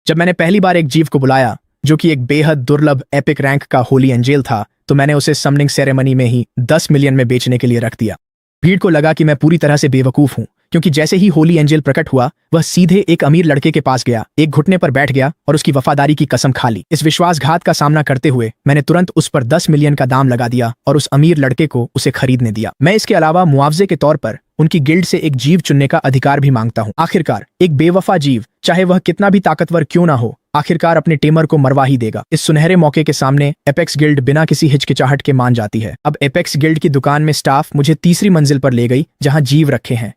जब मैंने पहली बार एक जीव को बुलाया जो कि एक बेहद दुर्लभ एपिक रैंक का होली एंजेल था, तो मैंने उसे समनिंग सेरेमनी में ही 10 मिलियन में बेचने के लिए रख दिया। भीड़ को लगा कि मैं पूरी तरह से बेवकूफ हूं, क्योंकि जैसे ही होली एंजल प्रकट हुआ वह सीधे एक अमीर लड़के के पास गया, एक घुटने पर बैठ गया और उसकी वफादारी की कसम खा ली। इस विश्वासघात का सामना करते हुए मैंने तुरंत उस पर 10 मिलियन का दाम लगा दिया और उस अमीर लड़के को उसे खरीदने दिया। मैं इसके अलावा मुआवजे के तौर पर उनकी गिल्ड से एक जीव चुनने का अधिकार भी मांगता हूँ। आखिरकार एक बेवफा जीव, चाहे वह कितना भी ताकतवर क्यों ना हो, आखिरकार अपने टेमर को मरवा ही देगा। इस सुनहरे मौके के सामने एपेक्स गिल्ड बिना किसी हिचकिचाहट के मान जाती है। अब एपेक्स गिल्ड की दुकान में स्टाफ मुझे तीसरी मंजिल पर ले गई, जहां जीव रखे हैं।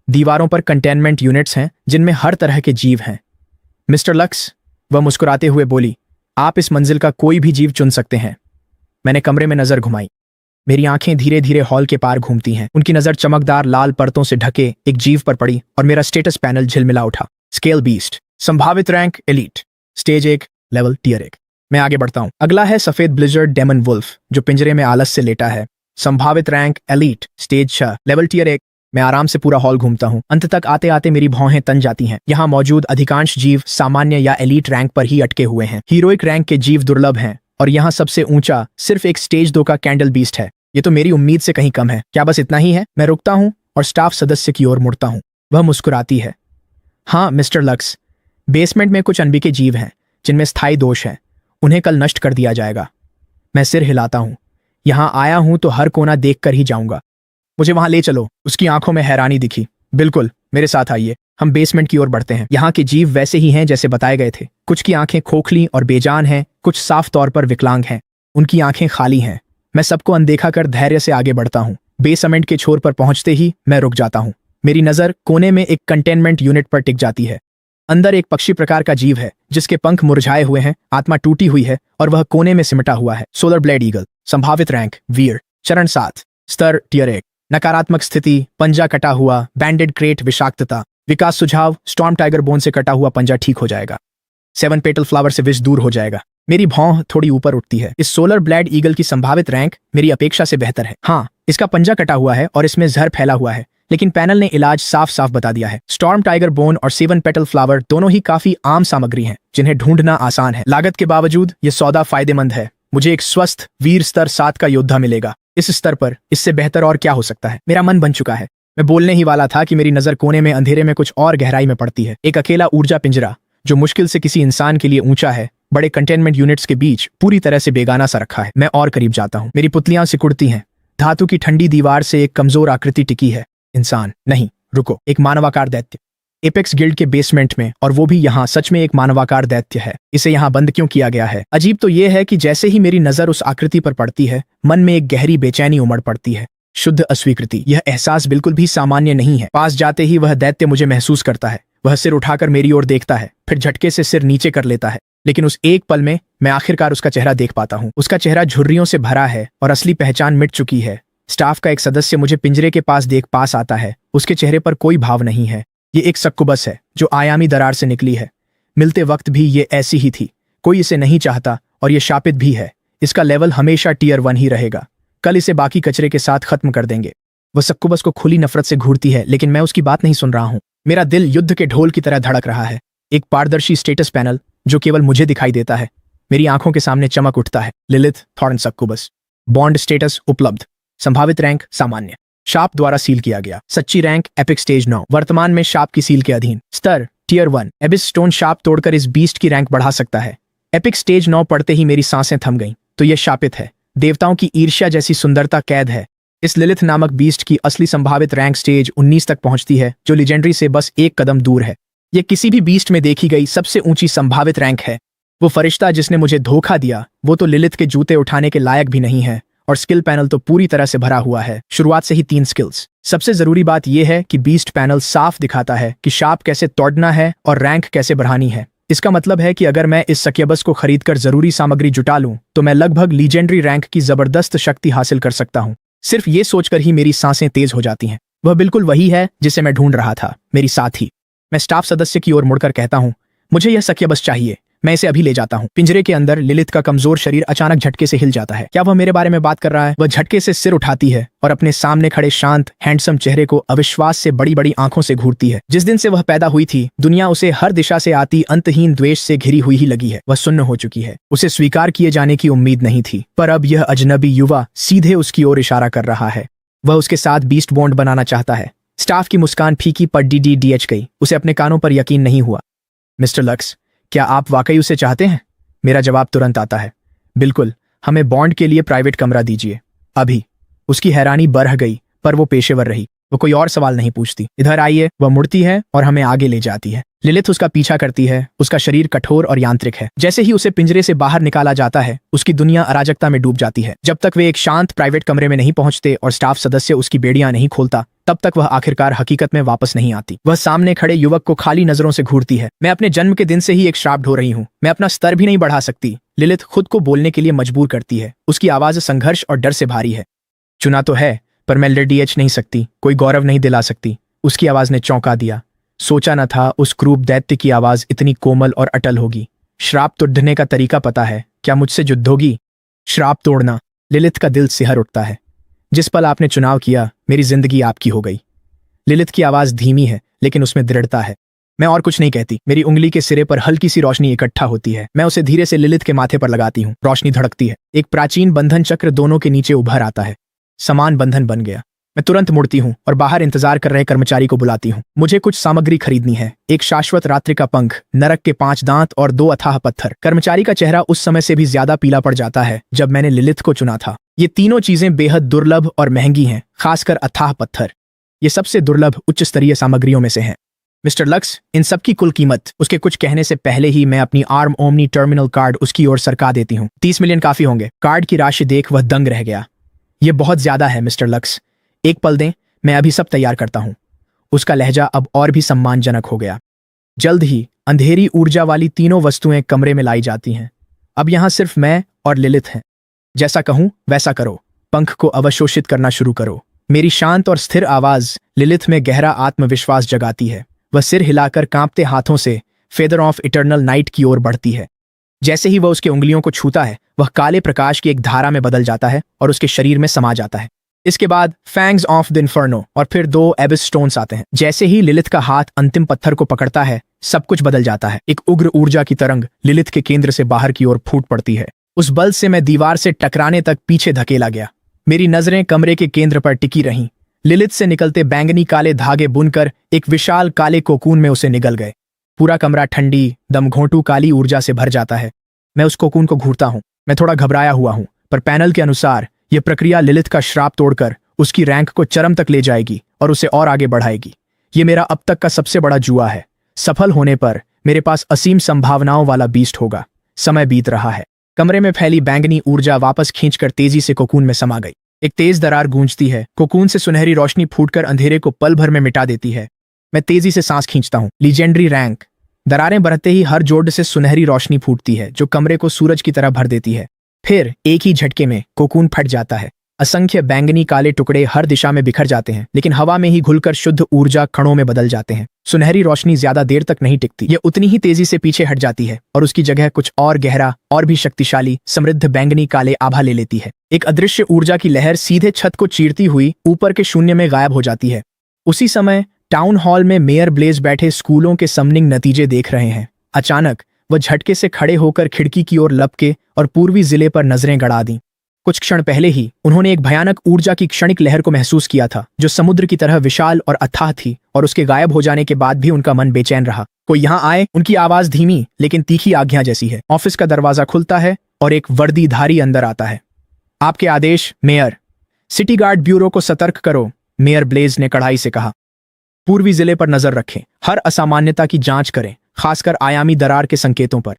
दीवारों पर कंटेनमेंट यूनिट्स हैं जिनमें हर तरह के जीव हैं। मिस्टर लक्स, वह मुस्कुराते हुए बोली, आप इस मंजिल का कोई भी जीव चुन सकते हैं। मैंने कमरे में नजर घुमाई। मेरी आंखें धीरे धीरे हॉल के पार घूमती हैं। उनकी नजर चमकदार लाल परतों से ढके एक जीव पर पड़ी और मेरा स्टेटस पैनल झिलमिला उठा। स्केल बीस्ट, संभावित rank elite, stage 1, level tier 1। मैं आगे बढ़ता हूं। अगला है सफेद ब्लिजर्ड डेमन वुल्फ, जो पिंजरे में आलस से लेटा है। संभावित rank elite, stage 6, level tier 1। मैं आराम से पूरा हॉल घूमता हूं। अंत तक आते आते मेरी भौहें तन जाती हैं। यहाँ मौजूद अधिकांश जीव सामान्य या एलीट रैंक पर ही अटके हुए हैं। हीरोइक रैंक के जीव दुर्लभ हैं और यहाँ सबसे ऊंचा सिर्फ एक स्टेज 2 का कैंडल बीस्ट है। ये तो मेरी उम्मीद से कहीं कम है। क्या बस इतना ही है? मैं रुकता हूं और स्टाफ सदस्य की ओर मुड़ता हूं। वह मुस्कुराती है। हाँ मिस्टर लक्स, बेसमेंट में कुछ अनबिके जीव हैं जिनमें स्थायी दोष है। उन्हें कल नष्ट कर दिया जाएगा। मैं सिर हिलाता हूं। यहां आया हूं तो हर कोना देखकर ही जाऊंगा। मुझे वहां ले चलो। उसकी आंखों में हैरानी दिखी। बिल्कुल, मेरे साथ आइए। हम बेसमेंट की ओर बढ़ते हैं। यहाँ के जीव वैसे ही हैं जैसे बताए गए थे। कुछ की आंखें खोखली और बेजान हैं, कुछ साफ तौर पर विकलांग हैं। उनकी आंखें खाली हैं। मैं सबको अनदेखा कर धैर्य से आगे बढ़ता हूँ। बेसमेंट के छोर पर पहुंचते ही मैं रुक जाता हूँ। मेरी नजर कोने में एक कंटेनमेंट यूनिट पर टिक जाती है। अंदर एक पक्षी प्रकार का जीव है जिसके पंख मुरझाए हुए हैं, आत्मा टूटी हुई है और वह कोने में सिमटा हुआ है। सोलर ब्लेड ईगल, संभावित रैंक वीर, चरण 7, स्तर टियर 1। नकारात्मक स्थिति, पंजा कटा हुआ, बैंडेड क्रेट, विषाक्तता। विकास सुझाव, स्टॉर्म टाइगर बोन से कटा हुआ पंजा ठीक हो जाएगा। 7 पेटल फ्लावर से विष दूर हो जाएगा। मेरी भौं थोड़ी ऊपर उठती है। इस सोलर ब्लेड ईगल की संभावित रैंक मेरी अपेक्षा से बेहतर है। हाँ, इसका पंजा कटा हुआ है और इसमें जहर फैला हुआ है, लेकिन पैनल ने इलाज साफ साफ बता दिया है। स्टॉर्म टाइगर बोन और 7 पेटल फ्लावर दोनों ही काफी आम सामग्री हैं जिन्हें ढूंढना आसान है। लागत के बावजूद ये सौदा फायदेमंद है। मुझे एक स्वस्थ वीर स्तर 7 का योद्धा मिलेगा। इस स्तर पर इससे बेहतर और क्या हो सकता है? मेरा मन बन चुका है। मैं बोलने ही वाला था कि मेरी नजर कोने में अंधेरे में कुछ और गहराई में पड़ती है। एक अकेला ऊर्जा पिंजरा जो मुश्किल से किसी इंसान के लिए ऊंचा है, बड़े कंटेनमेंट यूनिट्स के बीच पूरी तरह से बेगाना सा रखा है। मैं और करीब जाता हूँ। मेरी पुतलियां सिकुड़ती हैं। धातु की ठंडी दीवार से एक कमजोर आकृति टिकी है। इंसान नहीं, रुको, एक मानवाकार दैत्य। एपेक्स गिल्ड के बेसमेंट में, और वो भी यहाँ सच में एक मानवाकार दैत्य है। इसे यहाँ बंद क्यों किया गया है? अजीब तो ये है कि जैसे ही मेरी नजर उस आकृति पर पड़ती है, मन में एक गहरी बेचैनी उमड़ पड़ती है। शुद्ध अस्वीकृति। यह एहसास बिल्कुल भी सामान्य नहीं है। पास जाते ही वह दैत्य मुझे महसूस करता है। वह सिर उठाकर मेरी ओर देखता है, फिर झटके से सिर नीचे कर लेता है। लेकिन उस एक पल में मैं आखिरकार उसका चेहरा देख पाता हूँ। उसका चेहरा झुर्रियों से भरा है और असली पहचान मिट चुकी है। स्टाफ का एक सदस्य मुझे पिंजरे के पास देख पास आता है। उसके चेहरे पर कोई भाव नहीं है। ये एक सक्कुबस है जो आयामी दरार से निकली है। मिलते वक्त भी ये ऐसी ही थी। कोई इसे नहीं चाहता और ये शापित भी है। इसका लेवल हमेशा टियर 1 ही रहेगा। कल इसे बाकी कचरे के साथ खत्म कर देंगे। वह सक्कुबस को खुली नफरत से घूरती है, लेकिन मैं उसकी बात नहीं सुन रहा हूँ। मेरा दिल युद्ध के ढोल की तरह धड़क रहा है। एक पारदर्शी स्टेटस पैनल जो केवल मुझे दिखाई देता है, मेरी आंखों के सामने चमक उठता है। Lilith thorn succubus. Bond status उपलब्ध। संभावित रैंक सामान्य। शाप द्वारा सील किया गया। सच्ची रैंक एपिक स्टेज 9। वर्तमान में शाप की सील के अधीन। स्तर टियर 1। एबिस स्टोन शाप तोड़कर इस बीस्ट की रैंक बढ़ा सकता है। एपिक स्टेज 9 पढ़ते ही मेरी सांसें थम गईं। तो यह शापित है। देवताओं की ईर्ष्या जैसी सुंदरता कैद है। इस लिलिथ नामक बीस्ट की असली संभावित रैंक स्टेज 19 तक पहुंचती है, जो लीजेंडरी से बस एक कदम दूर है। यह किसी भी बीस्ट में देखी गई सबसे ऊंची संभावित रैंक है। वो फरिश्ता जिसने मुझे धोखा दिया, वो तो लिलिथ के जूते उठाने के लायक भी नहीं है। और स्किल पैनल तो पूरी तरह से भरा हुआ है। शुरुआत से ही 3 स्किल्स। सबसे जरूरी बात यह है कि बीस्ट पैनल साफ दिखाता है कि शाप कैसे तोड़ना है और रैंक कैसे बढ़ानी है। इसका मतलब है कि अगर मैं इस सक्यबस को खरीदकर जरूरी सामग्री जुटा लूं, तो मैं लगभग लीजेंडरी रैंक की जबरदस्त शक्ति हासिल कर सकता हूं। सिर्फ ये सोचकर ही मेरी सांसें तेज हो जाती हैं। वह बिल्कुल वही है जिसे मैं ढूंढ रहा था, मेरी साथी। मैं स्टाफ सदस्य की ओर मुड़कर कहता हूं, मुझे यह सक्यबस चाहिए। मैं इसे अभी ले जाता हूँ। पिंजरे के अंदर लिलित का कमजोर शरीर अचानक झटके से हिल जाता है। क्या वह मेरे बारे में बात कर रहा है? वह झटके से सिर उठाती है और अपने सामने खड़े शांत हैंडसम चेहरे को अविश्वास से बड़ी बड़ी आंखों से घूरती है। जिस दिन से वह पैदा हुई थी, दुनिया उसे हर दिशा से आती अंतहीन द्वेष से घिरी हुई ही लगी है। वह सुन्न हो चुकी है। उसे स्वीकार किए जाने की उम्मीद नहीं थी, पर अब यह अजनबी युवा सीधे उसकी ओर इशारा कर रहा है। वह उसके साथ बीस्ट बॉन्ड बनाना चाहता है। स्टाफ की मुस्कान फीकी पर डीडीडीएच गई। उसे अपने कानों पर यकीन नहीं हुआ। मिस्टर लक्स, क्या आप वाकई उसे चाहते हैं? मेरा जवाब तुरंत आता है, बिल्कुल। हमें बॉन्ड के लिए प्राइवेट कमरा दीजिए अभी। उसकी हैरानी बढ़ गई, पर वो पेशेवर रही। वो कोई और सवाल नहीं पूछती। इधर आइए। वह मुड़ती है और हमें आगे ले जाती है। लिलित उसका पीछा करती है। उसका शरीर कठोर और यांत्रिक है। जैसे ही उसे पिंजरे से बाहर निकाला जाता है, उसकी दुनिया अराजकता में डूब जाती है। जब तक वे एक शांत प्राइवेट कमरे में नहीं पहुंचते और स्टाफ सदस्य उसकी बेड़ियां नहीं खोलता, तब तक वह आखिरकार हकीकत में वापस नहीं आती। वह सामने खड़े युवक को खाली नजरों से घूरती है। मैं अपने जन्म के दिन से ही एक श्राप ढो रही हूँ। मैं अपना स्तर भी नहीं बढ़ा सकती। लिलित खुद को बोलने के लिए मजबूर करती है। उसकी आवाज संघर्ष और डर से भारी है। चुना तो है, पर मैं डीएच नहीं सकती, कोई गौरव नहीं दिला सकती। उसकी आवाज ने चौंका दिया। सोचा न था उस क्रूप दैत्य की आवाज इतनी कोमल और अटल होगी। श्राप तोड़ने का तरीका पता है? क्या मुझसे युद्ध होगी? श्राप तोड़ना। लिलित का दिल सिहर उठता है। जिस पल आपने चुनाव किया, मेरी जिंदगी आपकी हो गई। लिलित की आवाज धीमी है, लेकिन उसमें दृढ़ता है। मैं और कुछ नहीं कहती। मेरी उंगली के सिरे पर हल्की सी रोशनी इकट्ठा होती है। मैं उसे धीरे से लिलित के माथे पर लगाती हूँ। रोशनी धड़कती है। एक प्राचीन बंधन चक्र दोनों के नीचे उभर आता है। समान बंधन बन गया। मैं तुरंत मुड़ती हूँ और बाहर इंतजार कर रहे कर्मचारी को बुलाती हूँ। मुझे कुछ सामग्री खरीदनी है। एक शाश्वत रात्रि का पंख, नरक के 5 दांत और 2 अथाह पत्थर। कर्मचारी का चेहरा उस समय से भी ज्यादा पीला पड़ जाता है जब मैंने लिलित को चुना था। ये तीनों चीजें बेहद दुर्लभ और महंगी हैं, खासकर अथाह पत्थर। ये सबसे दुर्लभ उच्च स्तरीय सामग्रियों में से हैं। मिस्टर लक्स, इन सब की कुल कीमत। उसके कुछ कहने से पहले ही मैं अपनी आर्म ओमनी टर्मिनल कार्ड उसकी ओर सरका देती हूँ। 30 मिलियन काफी होंगे। कार्ड की राशि देख वह दंग रह गया। ये बहुत ज्यादा है मिस्टर लक्स। एक पल दें, मैं अभी सब तैयार करता हूं। उसका लहजा अब और भी सम्मानजनक हो गया। जल्द ही अंधेरी ऊर्जा वाली तीनों वस्तुएं कमरे में लाई जाती हैं। अब यहां सिर्फ मैं और लिलित हैं। जैसा कहूं वैसा करो। पंख को अवशोषित करना शुरू करो। मेरी शांत और स्थिर आवाज लिलित में गहरा आत्मविश्वास जगाती है। वह सिर हिलाकर कांपते हाथों से फेदर ऑफ इटर्नल नाइट की ओर बढ़ती है। जैसे ही वह उसके उंगलियों को छूता है, वह काले प्रकाश की एक धारा में बदल जाता है और उसके शरीर में समा जाता है। इसके बाद फैंग्स ऑफ द इन्फर्नो और फिर 2 एबिस स्टोन्स आते हैं। जैसे ही लिलित का हाथ अंतिम पत्थर को पकड़ता है, सब कुछ बदल जाता है। एक उग्र ऊर्जा की तरंग लिलित के केंद्र से बाहर की ओर फूट पड़ती है। उस बल से मैं दीवार से टकराने तक पीछे धकेला गया। मेरी नजरें कमरे के केंद्र पर टिकी रहीं। लिलित से निकलते बैंगनी काले धागे बुनकर एक विशाल काले कोकून में उसे निगल गए। पूरा कमरा ठंडी, दमघोंटू काली ऊर्जा से भर जाता है। मैं उस कोकून को घूरता हूँ। मैं थोड़ा घबराया हुआ हूँ, पर पैनल के अनुसार यह प्रक्रिया लिलित का श्राप तोड़कर उसकी रैंक को चरम तक ले जाएगी और उसे और आगे बढ़ाएगी। ये मेरा अब तक का सबसे बड़ा जुआ है। सफल होने पर मेरे पास असीम संभावनाओं वाला बीस्ट होगा। समय बीत रहा है। कमरे में फैली बैंगनी ऊर्जा वापस खींचकर तेजी से कोकून में समा गई। एक तेज दरार गूंजती है। कोकून से सुनहरी रोशनी फूटकर अंधेरे को पल भर में मिटा देती है। मैं तेजी से सांस खींचता हूँ। Legendary rank. दरारें बढ़ते ही हर जोड़ से सुनहरी रोशनी फूटती है जो कमरे को सूरज की तरह भर देती है। फिर एक ही झटके में कोकून फट जाता है। असंख्य बैंगनी काले टुकड़े हर दिशा में बिखर जाते हैं, लेकिन हवा में ही घुलकर शुद्ध ऊर्जा कणों में बदल जाते हैं। सुनहरी रोशनी ज्यादा देर तक नहीं टिकती। ये उतनी ही तेजी से पीछे हट जाती है और उसकी जगह कुछ और गहरा और भी शक्तिशाली समृद्ध बैंगनी काले आभा ले लेती है। एक अदृश्य ऊर्जा की लहर सीधे छत को चीरती हुई ऊपर के शून्य में गायब हो जाती है। उसी समय टाउन हॉल में मेयर ब्लेज बैठे स्कूलों के समनिंग नतीजे देख रहे हैं। अचानक वह झटके से खड़े होकर खिड़की की ओर लपके और पूर्वी जिले पर नजरें गड़ा दी। कुछ क्षण पहले ही उन्होंने एक भयानक ऊर्जा की क्षणिक लहर को महसूस किया था, जो समुद्र की तरह विशाल और अथाह थी, और उसके गायब हो जाने के बाद भी उनका मन बेचैन रहा। कोई यहाँ आए। उनकी आवाज धीमी लेकिन तीखी आज्ञा जैसी है। ऑफिस का दरवाजा खुलता है और एक वर्दीधारी अंदर आता है। आपके आदेश मेयर। सिटी गार्ड ब्यूरो को सतर्क करो, मेयर ब्लेज ने कड़ाई से कहा। पूर्वी जिले पर नजर रखें। हर असामान्यता की जांच करें, खासकर आयामी दरार के संकेतों पर।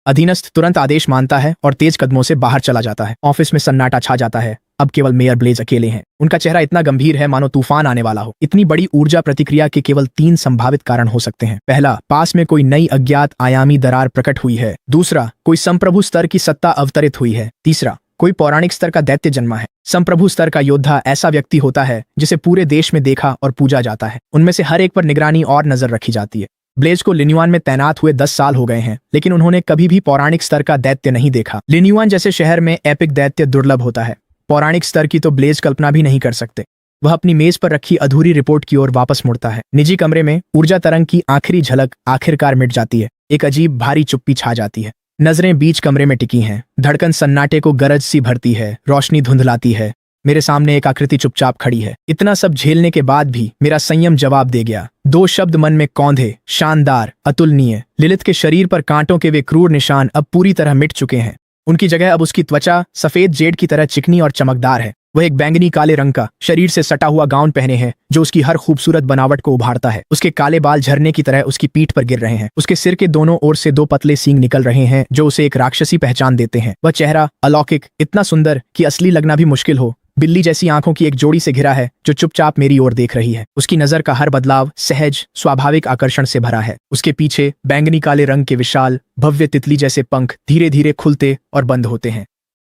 अधीनस्थ तुरंत आदेश मानता है और तेज कदमों से बाहर चला जाता है। ऑफिस में सन्नाटा छा जाता है। अब केवल मेयर ब्लेज अकेले हैं। उनका चेहरा इतना गंभीर है मानो तूफान आने वाला हो। इतनी बड़ी ऊर्जा प्रतिक्रिया के केवल 3 संभावित कारण हो सकते हैं। पहला, पास में कोई नई अज्ञात आयामी दरार प्रकट हुई है। दूसरा, कोई संप्रभु स्तर की सत्ता अवतरित हुई है। तीसरा, कोई पौराणिक स्तर का दैत्य जन्मा है। संप्रभु स्तर का योद्धा ऐसा व्यक्ति होता है जिसे पूरे देश में देखा और पूजा जाता है। उनमें से हर एक पर निगरानी और नजर रखी जाती है। ब्लेज को लिन्युआन में तैनात हुए 10 साल हो गए हैं, लेकिन उन्होंने कभी भी पौराणिक स्तर का दैत्य नहीं देखा। लिन्युआन जैसे शहर में एपिक दैत्य दुर्लभ होता है। पौराणिक स्तर की तो ब्लेज कल्पना भी नहीं कर सकते। वह अपनी मेज पर रखी अधूरी रिपोर्ट की ओर वापस मुड़ता है। निजी कमरे में ऊर्जा तरंग की आखिरी झलक आखिरकार मिट जाती है। एक अजीब भारी चुप्पी छा जाती है। नजरें बीच कमरे में टिकी हैं। धड़कन सन्नाटे को गरज सी भरती है। रोशनी धुंधलाती है। मेरे सामने एक आकृति चुपचाप खड़ी है। इतना सब झेलने के बाद भी मेरा संयम जवाब दे गया। 2 शब्द मन में कौंधे, शानदार, अतुलनीय। लिलिथ के शरीर पर कांटों के वे क्रूर निशान अब पूरी तरह मिट चुके हैं। उनकी जगह अब उसकी त्वचा सफेद जेड की तरह चिकनी और चमकदार है। वह एक बैंगनी काले रंग का शरीर से सटा हुआ गाउन पहने है, जो उसकी हर खूबसूरत बनावट को उभारता है। उसके काले बाल झरने की तरह उसकी पीठ पर गिर रहे हैं। उसके सिर के दोनों ओर से 2 पतले सींग निकल रहे हैं, जो उसे एक राक्षसी पहचान देते हैं। वह चेहरा अलौकिक, इतना सुंदर कि असली लगना भी मुश्किल हो। बिल्ली जैसी आंखों की एक जोड़ी से घिरा है, जो चुपचाप मेरी ओर देख रही है। उसकी नजर का हर बदलाव सहज, स्वाभाविक आकर्षण से भरा है। उसके पीछे बैंगनी काले रंग के विशाल भव्य तितली जैसे पंख धीरे धीरे खुलते और बंद होते हैं।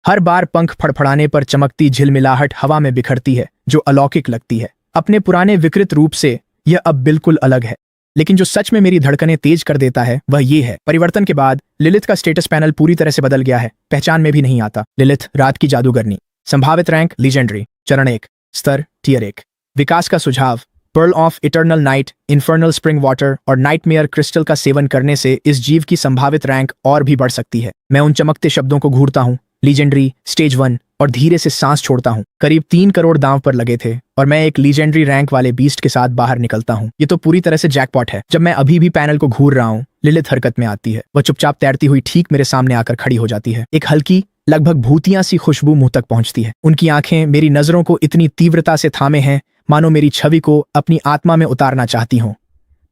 हर बार पंख फड़फड़ाने पर चमकती झिलमिलाहट हवा में बिखरती है, जो अलौकिक लगती है। अपने पुराने विकृत रूप से यह अब बिल्कुल अलग है। लेकिन जो सच में मेरी धड़कनें तेज कर देता है वह ये है, परिवर्तन के बाद लिलिथ का स्टेटस पैनल पूरी तरह से बदल गया है। पहचान में भी नहीं आता। लिलिथ रात की जादूगरनी। संभावित रैंक लीजेंडरी। चरण 1, स्तर टियर 1। विकास का सुझाव, pearl of eternal night, infernal spring water और नाइटमेयर क्रिस्टल का सेवन करने से इस जीव की संभावित रैंक और भी बढ़ सकती है। मैं उन चमकते शब्दों को घूरता हूँ, लीजेंडरी, स्टेज 1, और धीरे से सांस छोड़ता हूँ। करीब 3 करोड़ दांव पर लगे थे और मैं एक लीजेंडरी रैंक वाले बीस्ट के साथ बाहर निकलता हूँ। ये तो पूरी तरह से जैकपॉट है। जब मैं अभी भी पैनल को घूर रहा हूँ, लिलिथ हरकत में आती है। वह चुपचाप तैरती हुई ठीक मेरे सामने आकर खड़ी हो जाती है। एक हल्की, लगभग भूतिया सी खुशबू मुंह तक पहुंचती है। उनकी आंखें मेरी नजरों को इतनी तीव्रता से थामे हैं, मानो मेरी छवि को अपनी आत्मा में उतारना चाहती हों।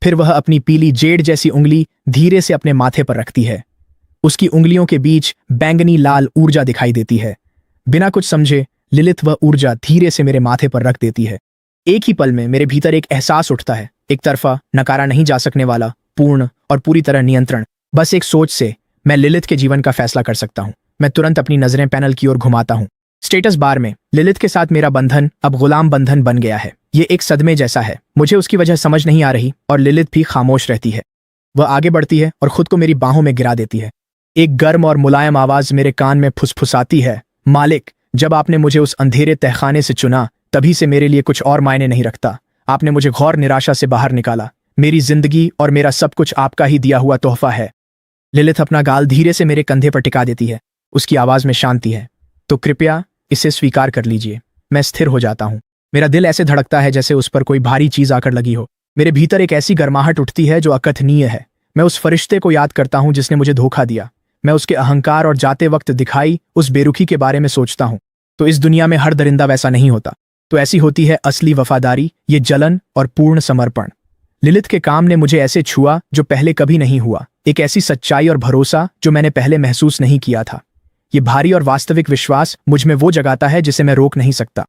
फिर वह अपनी पीली जेड जैसी उंगली धीरे से अपने माथे पर रखती है। उसकी उंगलियों के बीच बैंगनी लाल ऊर्जा दिखाई देती है। बिना कुछ समझे लिलिथ वह ऊर्जा धीरे से मेरे माथे पर रख देती है। एक ही पल में मेरे भीतर एक एहसास उठता है, एक तरफा, नकारा नहीं जा सकने वाला, पूर्ण और पूरी तरह नियंत्रण। बस एक सोच से मैं लिलिथ के जीवन का फैसला कर सकता हूँ। मैं तुरंत अपनी नजरें पैनल की ओर घुमाता हूँ। स्टेटस बार में लिलिथ के साथ मेरा बंधन अब गुलाम बंधन बन गया है। ये एक सदमे जैसा है। मुझे उसकी वजह समझ नहीं आ रही और लिलिथ भी खामोश रहती है। वह आगे बढ़ती है और खुद को मेरी बाहों में गिरा देती है। एक गर्म और मुलायम आवाज मेरे कान में फुसफुसाती है, मालिक, जब आपने मुझे उस अंधेरे तहखाने से चुना, तभी से मेरे लिए कुछ और मायने नहीं रखता। आपने मुझे घोर निराशा से बाहर निकाला। मेरी जिंदगी और मेरा सब कुछ आपका ही दिया हुआ तोहफा है। लिलिथ अपना गाल धीरे से मेरे कंधे पर टिका देती है। उसकी आवाज में शांति है। तो कृपया इसे स्वीकार कर लीजिए। मैं स्थिर हो जाता हूँ। मेरा दिल ऐसे धड़कता है जैसे उस पर कोई भारी चीज आकर लगी हो। मेरे भीतर एक ऐसी गर्माहट उठती है जो अकथनीय है। मैं उस फरिश्ते को याद करता हूँ जिसने मुझे धोखा दिया। मैं उसके अहंकार और जाते वक्त दिखाई उस बेरुखी के बारे में सोचता हूँ। तो इस दुनिया में हर दरिंदा वैसा नहीं होता। तो ऐसी होती है असली वफादारी, ये जलन और पूर्ण समर्पण। लिलिथ के काम ने मुझे ऐसे छुआ जो पहले कभी नहीं हुआ। एक ऐसी सच्चाई और भरोसा जो मैंने पहले महसूस नहीं किया था। ये भारी और वास्तविक विश्वास मुझ में वो जगाता है जिसे मैं रोक नहीं सकता।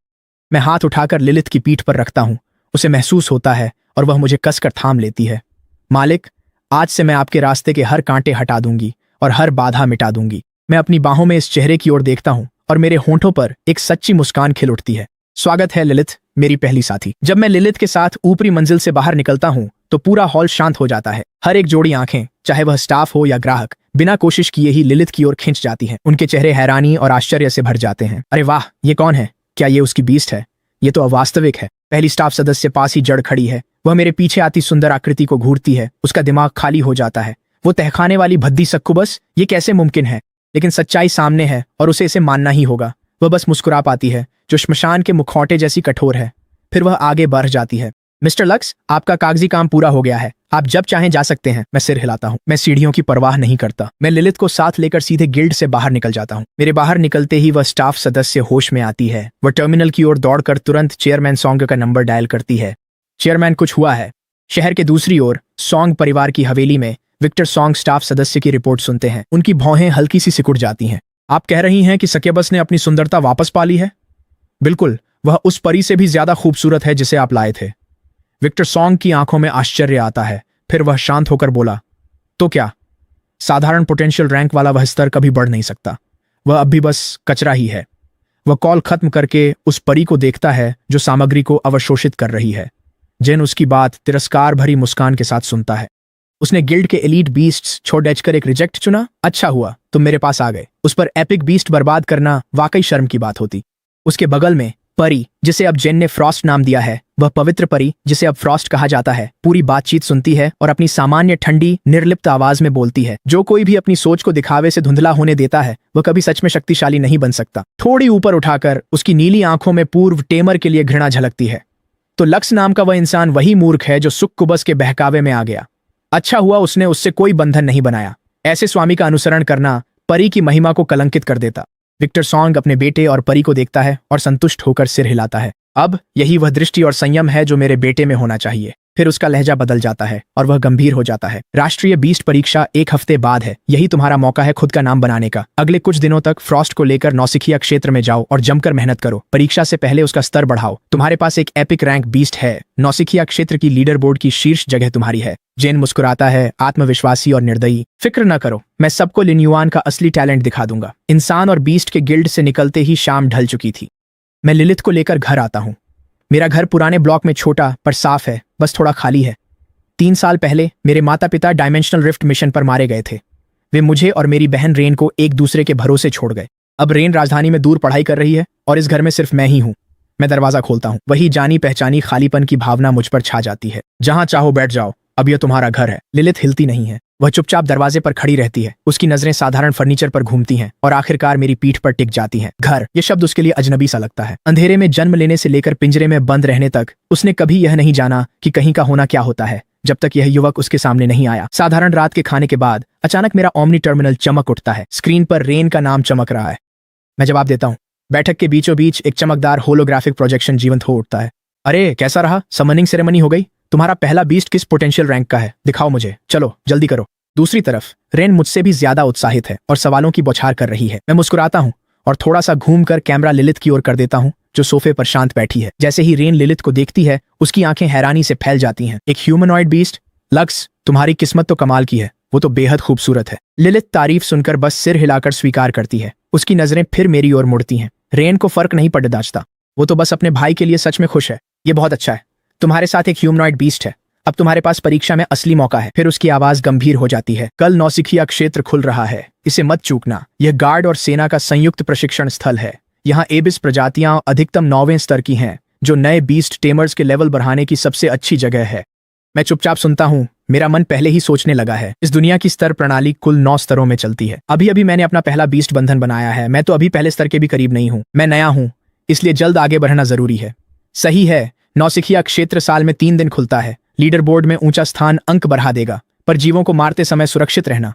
मैं हाथ उठाकर लिलिथ की पीठ पर रखता हूँ। उसे महसूस होता है और वह मुझे कसकर थाम लेती है। मालिक, आज से मैं आपके रास्ते के हर कांटे हटा दूंगी और हर बाधा मिटा दूंगी। मैं अपनी बाहों में इस चेहरे की ओर देखता हूँ और मेरे होंठों पर एक सच्ची मुस्कान खिल उठती है। स्वागत है लिलिथ, मेरी पहली साथी। जब मैं लिलिथ के साथ ऊपरी मंजिल से बाहर निकलता हूँ तो पूरा हॉल शांत हो जाता है। हर एक जोड़ी आंखें, चाहे वह स्टाफ हो या ग्राहक, बिना कोशिश किए ही लिलिथ की ओर खिंच जाती हैं। उनके चेहरे हैरानी और आश्चर्य से भर जाते हैं। अरे वाह, ये कौन है? क्या ये उसकी बीस्ट है? ये तो अवास्तविक है। पहली स्टाफ सदस्य पास ही जड़ खड़ी है। वह मेरे पीछे आती सुंदर आकृति को घूरती है। उसका दिमाग खाली हो जाता है। वो तहखाने वाली भद्दी सक्कुबस, ये कैसे मुमकिन है? लेकिन सच्चाई सामने है और उसे इसे मानना ही होगा। वह बस मुस्कुरा पाती है, जो श्मशान के मुखौटे जैसी कठोर है। फिर वह आगे बढ़ जाती है। मिस्टर लक्स, आपका कागजी काम पूरा हो गया है। आप जब चाहें जा सकते हैं। मैं सिर हिलाता हूँ। मैं सीढ़ियों की परवाह नहीं करता। मैं लिलिथ को साथ लेकर सीधे गिल्ड से बाहर निकल जाता हूँ। मेरे बाहर निकलते ही वह स्टाफ सदस्य होश में आती है। वह टर्मिनल की ओर दौड़कर तुरंत चेयरमैन सॉन्ग का नंबर डायल करती है। चेयरमैन, कुछ हुआ है? शहर के दूसरी ओर सॉन्ग परिवार की हवेली में विक्टर सॉन्ग स्टाफ सदस्य की रिपोर्ट सुनते हैं। उनकी भौहें हल्की सी सिकुड़ जाती हैं। आप कह रही हैं कि सक्यबस ने अपनी सुंदरता वापस पा ली है? बिल्कुल, वह उस परी से भी ज्यादा खूबसूरत है जिसे आप लाए थे। विक्टर सॉन्ग की आंखों में आश्चर्य आता है। फिर वह शांत होकर बोला, तो क्या? साधारण पोटेंशियल रैंक वाला वह स्तर कभी बढ़ नहीं सकता। वह अब भी बस कचरा ही है। वह कॉल खत्म करके उस परी को देखता है जो सामग्री को अवशोषित कर रही है। जेन उसकी बात तिरस्कार भरी मुस्कान के साथ सुनता है। उसने गिल्ड के एलीट बीस्ट्स छोड़ कर एक रिजेक्ट चुना। अच्छा हुआ तुम मेरे पास आ गए। उस पर एपिक बीस्ट बर्बाद करना वाकई शर्म की बात होती। उसके बगल में परी, जिसे अब जेन ने फ्रॉस्ट नाम दिया है, वह पवित्र परी जिसे अब फ्रॉस्ट कहा जाता है, पूरी बातचीत सुनती है और अपनी सामान्य ठंडी निर्लिप्त आवाज में बोलती है। जो कोई भी अपनी सोच को दिखावे से धुंधला होने देता है वह कभी सच में शक्तिशाली नहीं बन सकता। थोड़ी ऊपर उठाकर उसकी नीली आंखों में पूर्व टेमर के लिए घृणा झलकती है। तो लक्स नाम का वह इंसान वही मूर्ख है जो सुक्कुबस के बहकावे में आ गया। अच्छा हुआ उसने उससे कोई बंधन नहीं बनाया। ऐसे स्वामी का अनुसरण करना परी की महिमा को कलंकित कर देता। विक्टर सॉन्ग अपने बेटे और परी को देखता है और संतुष्ट होकर सिर हिलाता है। अब यही वह दृष्टि और संयम है जो मेरे बेटे में होना चाहिए। फिर उसका लहजा बदल जाता है और वह गंभीर हो जाता है। राष्ट्रीय बीस्ट परीक्षा 1 हफ्ते बाद है। यही तुम्हारा मौका है खुद का नाम बनाने का। अगले कुछ दिनों तक फ्रॉस्ट को लेकर नौसिखिया क्षेत्र में जाओ और जमकर मेहनत करो। परीक्षा से पहले उसका स्तर बढ़ाओ। तुम्हारे पास एक एपिक रैंक बीस्ट है। नौसिखिया क्षेत्र की लीडर बोर्ड की शीर्ष जगह तुम्हारी है। जेन मुस्कुराता है, आत्मविश्वासी और निर्दयी। फिक्र न करो, मैं सबको लिन्युआन का असली टैलेंट दिखा दूंगा। इंसान और बीस्ट के गिल्ड से निकलते ही शाम ढल चुकी थी। मैं लिलिथ को लेकर घर आता हूँ। मेरा घर पुराने ब्लॉक में छोटा पर साफ है, बस थोड़ा खाली है। 3 साल पहले मेरे माता पिता डायमेंशनल रिफ्ट मिशन पर मारे गए थे। वे मुझे और मेरी बहन रेन को एक दूसरे के भरोसे छोड़ गए। अब रेन राजधानी में दूर पढ़ाई कर रही है और इस घर में सिर्फ मैं ही हूँ। मैं दरवाजा खोलता हूँ, वही जानी पहचानी खालीपन की भावना मुझ पर छा जाती है। जहां चाहो बैठ जाओ, अब यह तुम्हारा घर है। लिलिथ हिलती नहीं है, वह चुपचाप दरवाजे पर खड़ी रहती है। उसकी नजरें साधारण फर्नीचर पर घूमती हैं और आखिरकार मेरी पीठ पर टिक जाती हैं। घर, यह शब्द उसके लिए अजनबी सा लगता है। अंधेरे में जन्म लेने से लेकर पिंजरे में बंद रहने तक उसने कभी यह नहीं जाना कि कहीं का होना क्या होता है, जब तक यह युवक उसके सामने नहीं आया। साधारण रात के खाने के बाद अचानक मेरा ओमनी टर्मिनल चमक उठता है। स्क्रीन पर रेन का नाम चमक रहा है। मैं जवाब देता हूँ। बैठक के बीचों बीच एक चमकदार होलोग्राफिक प्रोजेक्शन जीवंत हो उठता है। अरे कैसा रहा? समनिंग सेरेमनी हो गई? तुम्हारा पहला बीस्ट किस पोटेंशियल रैंक का है? दिखाओ मुझे, चलो जल्दी करो। दूसरी तरफ रेन मुझसे भी ज्यादा उत्साहित है और सवालों की बौछार कर रही है। मैं मुस्कुराता हूँ और थोड़ा सा घूमकर कैमरा लिलिथ की ओर कर देता हूँ, जो सोफे पर शांत बैठी है। जैसे ही रेन लिलिथ को देखती है, उसकी आंखें हैरानी से फैल जाती हैं। एक ह्यूमनॉइड बीस्ट? लक्स, तुम्हारी किस्मत तो कमाल की है, वो तो बेहद खूबसूरत है। लिलिथ तारीफ सुनकर बस सिर हिलाकर स्वीकार करती है। उसकी नजरें फिर मेरी ओर मुड़ती हैं। रेन को फर्क नहीं पड़ दाचता, वो तो बस अपने भाई के लिए सच में खुश है। ये बहुत अच्छा है, तुम्हारे साथ एक ह्यूमनॉइड बीस्ट है। अब तुम्हारे पास परीक्षा में असली मौका है। फिर उसकी आवाज गंभीर हो जाती है। कल नौसिखिया क्षेत्र खुल रहा है, इसे मत चूकना। यह गार्ड और सेना का संयुक्त प्रशिक्षण स्थल है। यहाँ एबिस प्रजातियां अधिकतम 9वें स्तर की हैं, जो नए बीस्ट टेमर्स के लेवल बढ़ाने की सबसे अच्छी जगह है। मैं चुपचाप सुनता हूँ। मेरा मन पहले ही सोचने लगा है। इस दुनिया की स्तर प्रणाली कुल 9 स्तरों में चलती है। अभी अभी मैंने अपना पहला बीस्ट बंधन बनाया है। मैं तो अभी पहले स्तर के भी करीब नहीं हूँ। मैं नया हूँ, इसलिए जल्द आगे बढ़ना जरूरी है। सही है, नौसिखिया क्षेत्र साल में 3 दिन खुलता है। लीडर बोर्ड में ऊंचा स्थान अंक बढ़ा देगा, पर जीवों को मारते समय सुरक्षित रहना।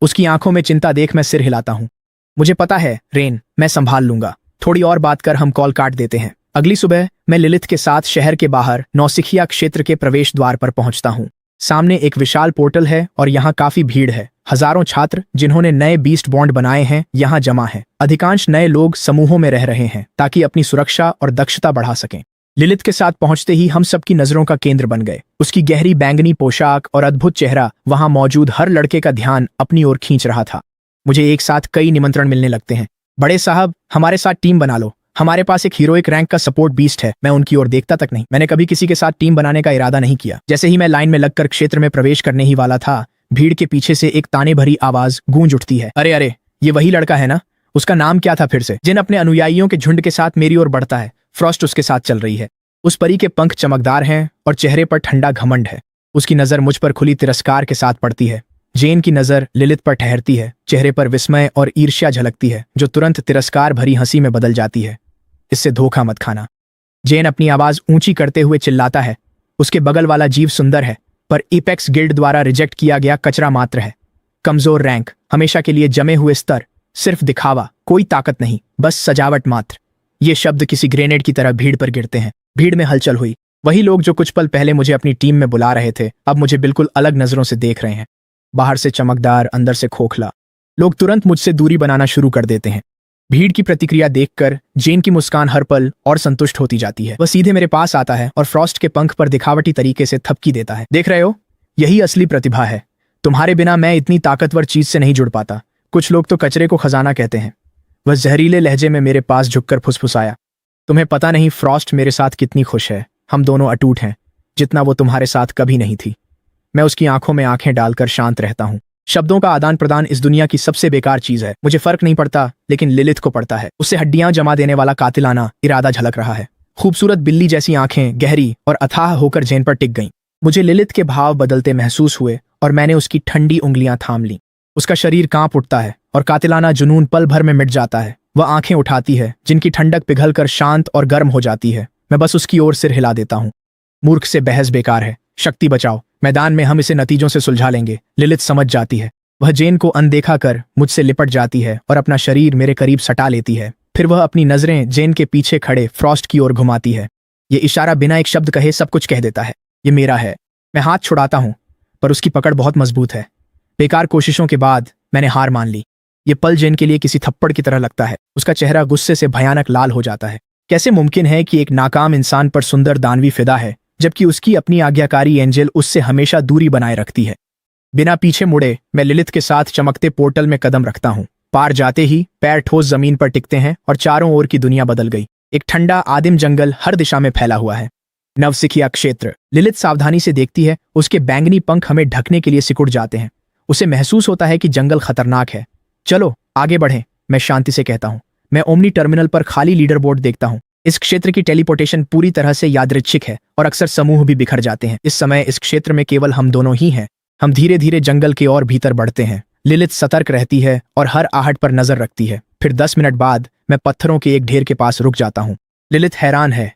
उसकी आंखों में चिंता देख मैं सिर हिलाता हूँ। मुझे पता है रेन, मैं संभाल लूंगा। थोड़ी और बात कर हम कॉल काट देते हैं। अगली सुबह मैं लिलिथ के साथ शहर के बाहर नौसिखिया क्षेत्र के प्रवेश द्वार पर पहुंचता हूँ। सामने एक विशाल पोर्टल है और यहाँ काफी भीड़ है। हजारों छात्र जिन्होंने नए बीस्ट बॉन्ड बनाए हैं यहाँ जमा हैं। अधिकांश नए लोग समूहों में रह रहे हैं ताकि अपनी सुरक्षा और दक्षता बढ़ा सकें। लिलिथ के साथ पहुंचते ही हम सबकी नजरों का केंद्र बन गए। उसकी गहरी बैंगनी पोशाक और अद्भुत चेहरा वहां मौजूद हर लड़के का ध्यान अपनी ओर खींच रहा था। मुझे एक साथ कई निमंत्रण मिलने लगते हैं। बड़े साहब, हमारे साथ टीम बना लो, हमारे पास एक हीरोइक रैंक का सपोर्ट बीस्ट है। मैं उनकी ओर देखता तक नहीं। मैंने कभी किसी के साथ टीम बनाने का इरादा नहीं किया। जैसे ही मैं लाइन में लगकर क्षेत्र में प्रवेश करने ही वाला था, भीड़ के पीछे से एक ताने भरी आवाज गूंज उठती है। अरे अरे, ये वही लड़का है ना? उसका नाम क्या था फिर से? जिन अपने अनुयायियों के झुंड के साथ मेरी ओर बढ़ता है। फ्रॉस्ट उसके साथ चल रही है। उस परी के पंख चमकदार हैं और चेहरे पर ठंडा घमंड है। उसकी नजर मुझ पर खुली तिरस्कार के साथ पड़ती है। जेन की नजर लिलिथ पर ठहरती है। चेहरे पर विस्मय और ईर्ष्या झलकती है, जो तुरंत तिरस्कार भरी हंसी में बदल जाती है। इससे धोखा मत खाना। जेन अपनी आवाज ऊंची करते हुए चिल्लाता है। उसके बगल वाला जीव सुंदर है, पर इपेक्स गिल्ड द्वारा रिजेक्ट किया गया कचरा मात्र है। कमजोर रैंक, हमेशा के लिए जमे हुए स्तर, सिर्फ दिखावा, कोई ताकत नहीं, बस सजावट मात्र। ये शब्द किसी ग्रेनेड की तरह भीड़ पर गिरते हैं। भीड़ में हलचल हुई। वही लोग जो कुछ पल पहले मुझे अपनी टीम में बुला रहे थे, अब मुझे बिल्कुल अलग नजरों से देख रहे हैं। बाहर से चमकदार, अंदर से खोखला। लोग तुरंत मुझसे दूरी बनाना शुरू कर देते हैं। भीड़ की प्रतिक्रिया देखकर जेन की मुस्कान हर पल और संतुष्ट होती जाती है। वह सीधे मेरे पास आता है और फ्रॉस्ट के पंख पर दिखावटी तरीके से थपकी देता है। देख रहे हो, यही असली प्रतिभा है। तुम्हारे बिना मैं इतनी ताकतवर चीज से नहीं जुड़ पाता। कुछ लोग तो कचरे को खजाना कहते हैं। वह जहरीले लहजे में मेरे पास झुककर फुसफुसाया। तुम्हें पता नहीं फ्रॉस्ट मेरे साथ कितनी खुश है। हम दोनों अटूट हैं, जितना वो तुम्हारे साथ कभी नहीं थी। मैं उसकी आंखों में आंखें डालकर शांत रहता हूँ। शब्दों का आदान प्रदान इस दुनिया की सबसे बेकार चीज है। मुझे फर्क नहीं पड़ता, लेकिन लिलिथ को पड़ता है। उससे हड्डियां जमा देने वाला कातिलाना इरादा झलक रहा है। खूबसूरत बिल्ली जैसी आंखें गहरी और अथाह होकर जेन पर टिक गईं। मुझे लिलिथ के भाव बदलते महसूस हुए और मैंने उसकी ठंडी उंगलियां थाम लीं। उसका शरीर कांप उठता है और कातिलाना जुनून पल भर में मिट जाता है। वह आंखें उठाती है जिनकी ठंडक पिघलकर शांत और गर्म हो जाती है। मैं बस उसकी ओर सिर हिला देता हूँ। मूर्ख से बहस बेकार है, शक्ति बचाओ। मैदान में हम इसे नतीजों से सुलझा लेंगे। लिलिथ समझ जाती है। वह जेन को अनदेखा कर मुझसे लिपट जाती है और अपना शरीर मेरे करीब सटा लेती है। फिर वह अपनी नजरें जेन के पीछे खड़े फ्रॉस्ट की ओर घुमाती है। ये इशारा बिना एक शब्द कहे सब कुछ कह देता है। ये मेरा है। मैं हाथ छुड़ाता हूँ, पर उसकी पकड़ बहुत मजबूत है। बेकार कोशिशों के बाद मैंने हार मान ली। ये पल जेन के लिए किसी थप्पड़ की तरह लगता है। उसका चेहरा गुस्से से भयानक लाल हो जाता है। कैसे मुमकिन है कि एक नाकाम इंसान पर सुंदर दानवी फिदा है, जबकि उसकी अपनी आज्ञाकारी एंजल उससे हमेशा दूरी बनाए रखती है। बिना पीछे मुड़े मैं लिलिथ के साथ चमकते पोर्टल में कदम रखता हूँ। पार जाते ही पैर ठोस जमीन पर टिकते हैं और चारों ओर की दुनिया बदल गई। एक ठंडा आदिम जंगल हर दिशा में फैला हुआ है। नवसिखिया क्षेत्र। लिलिथ सावधानी से देखती है। उसके बैंगनी पंख हमें ढकने के लिए सिकुड़ जाते हैं। उसे महसूस होता है कि जंगल खतरनाक है। चलो आगे बढ़ें, मैं शांति से कहता हूँ। मैं ओमनी टर्मिनल पर खाली लीडर बोर्ड देखता हूँ। इस क्षेत्र की टेलीपोर्टेशन पूरी तरह से यादृच्छिक है और अक्सर समूह भी बिखर जाते हैं। इस समय इस क्षेत्र में केवल हम दोनों ही हैं। हम धीरे धीरे जंगल के और भीतर बढ़ते हैं। लिलिथ सतर्क रहती है और हर आहट पर नजर रखती है। फिर 10 मिनट बाद मैं पत्थरों के एक ढेर के पास रुक जाता हूँ। लिलिथ हैरान है।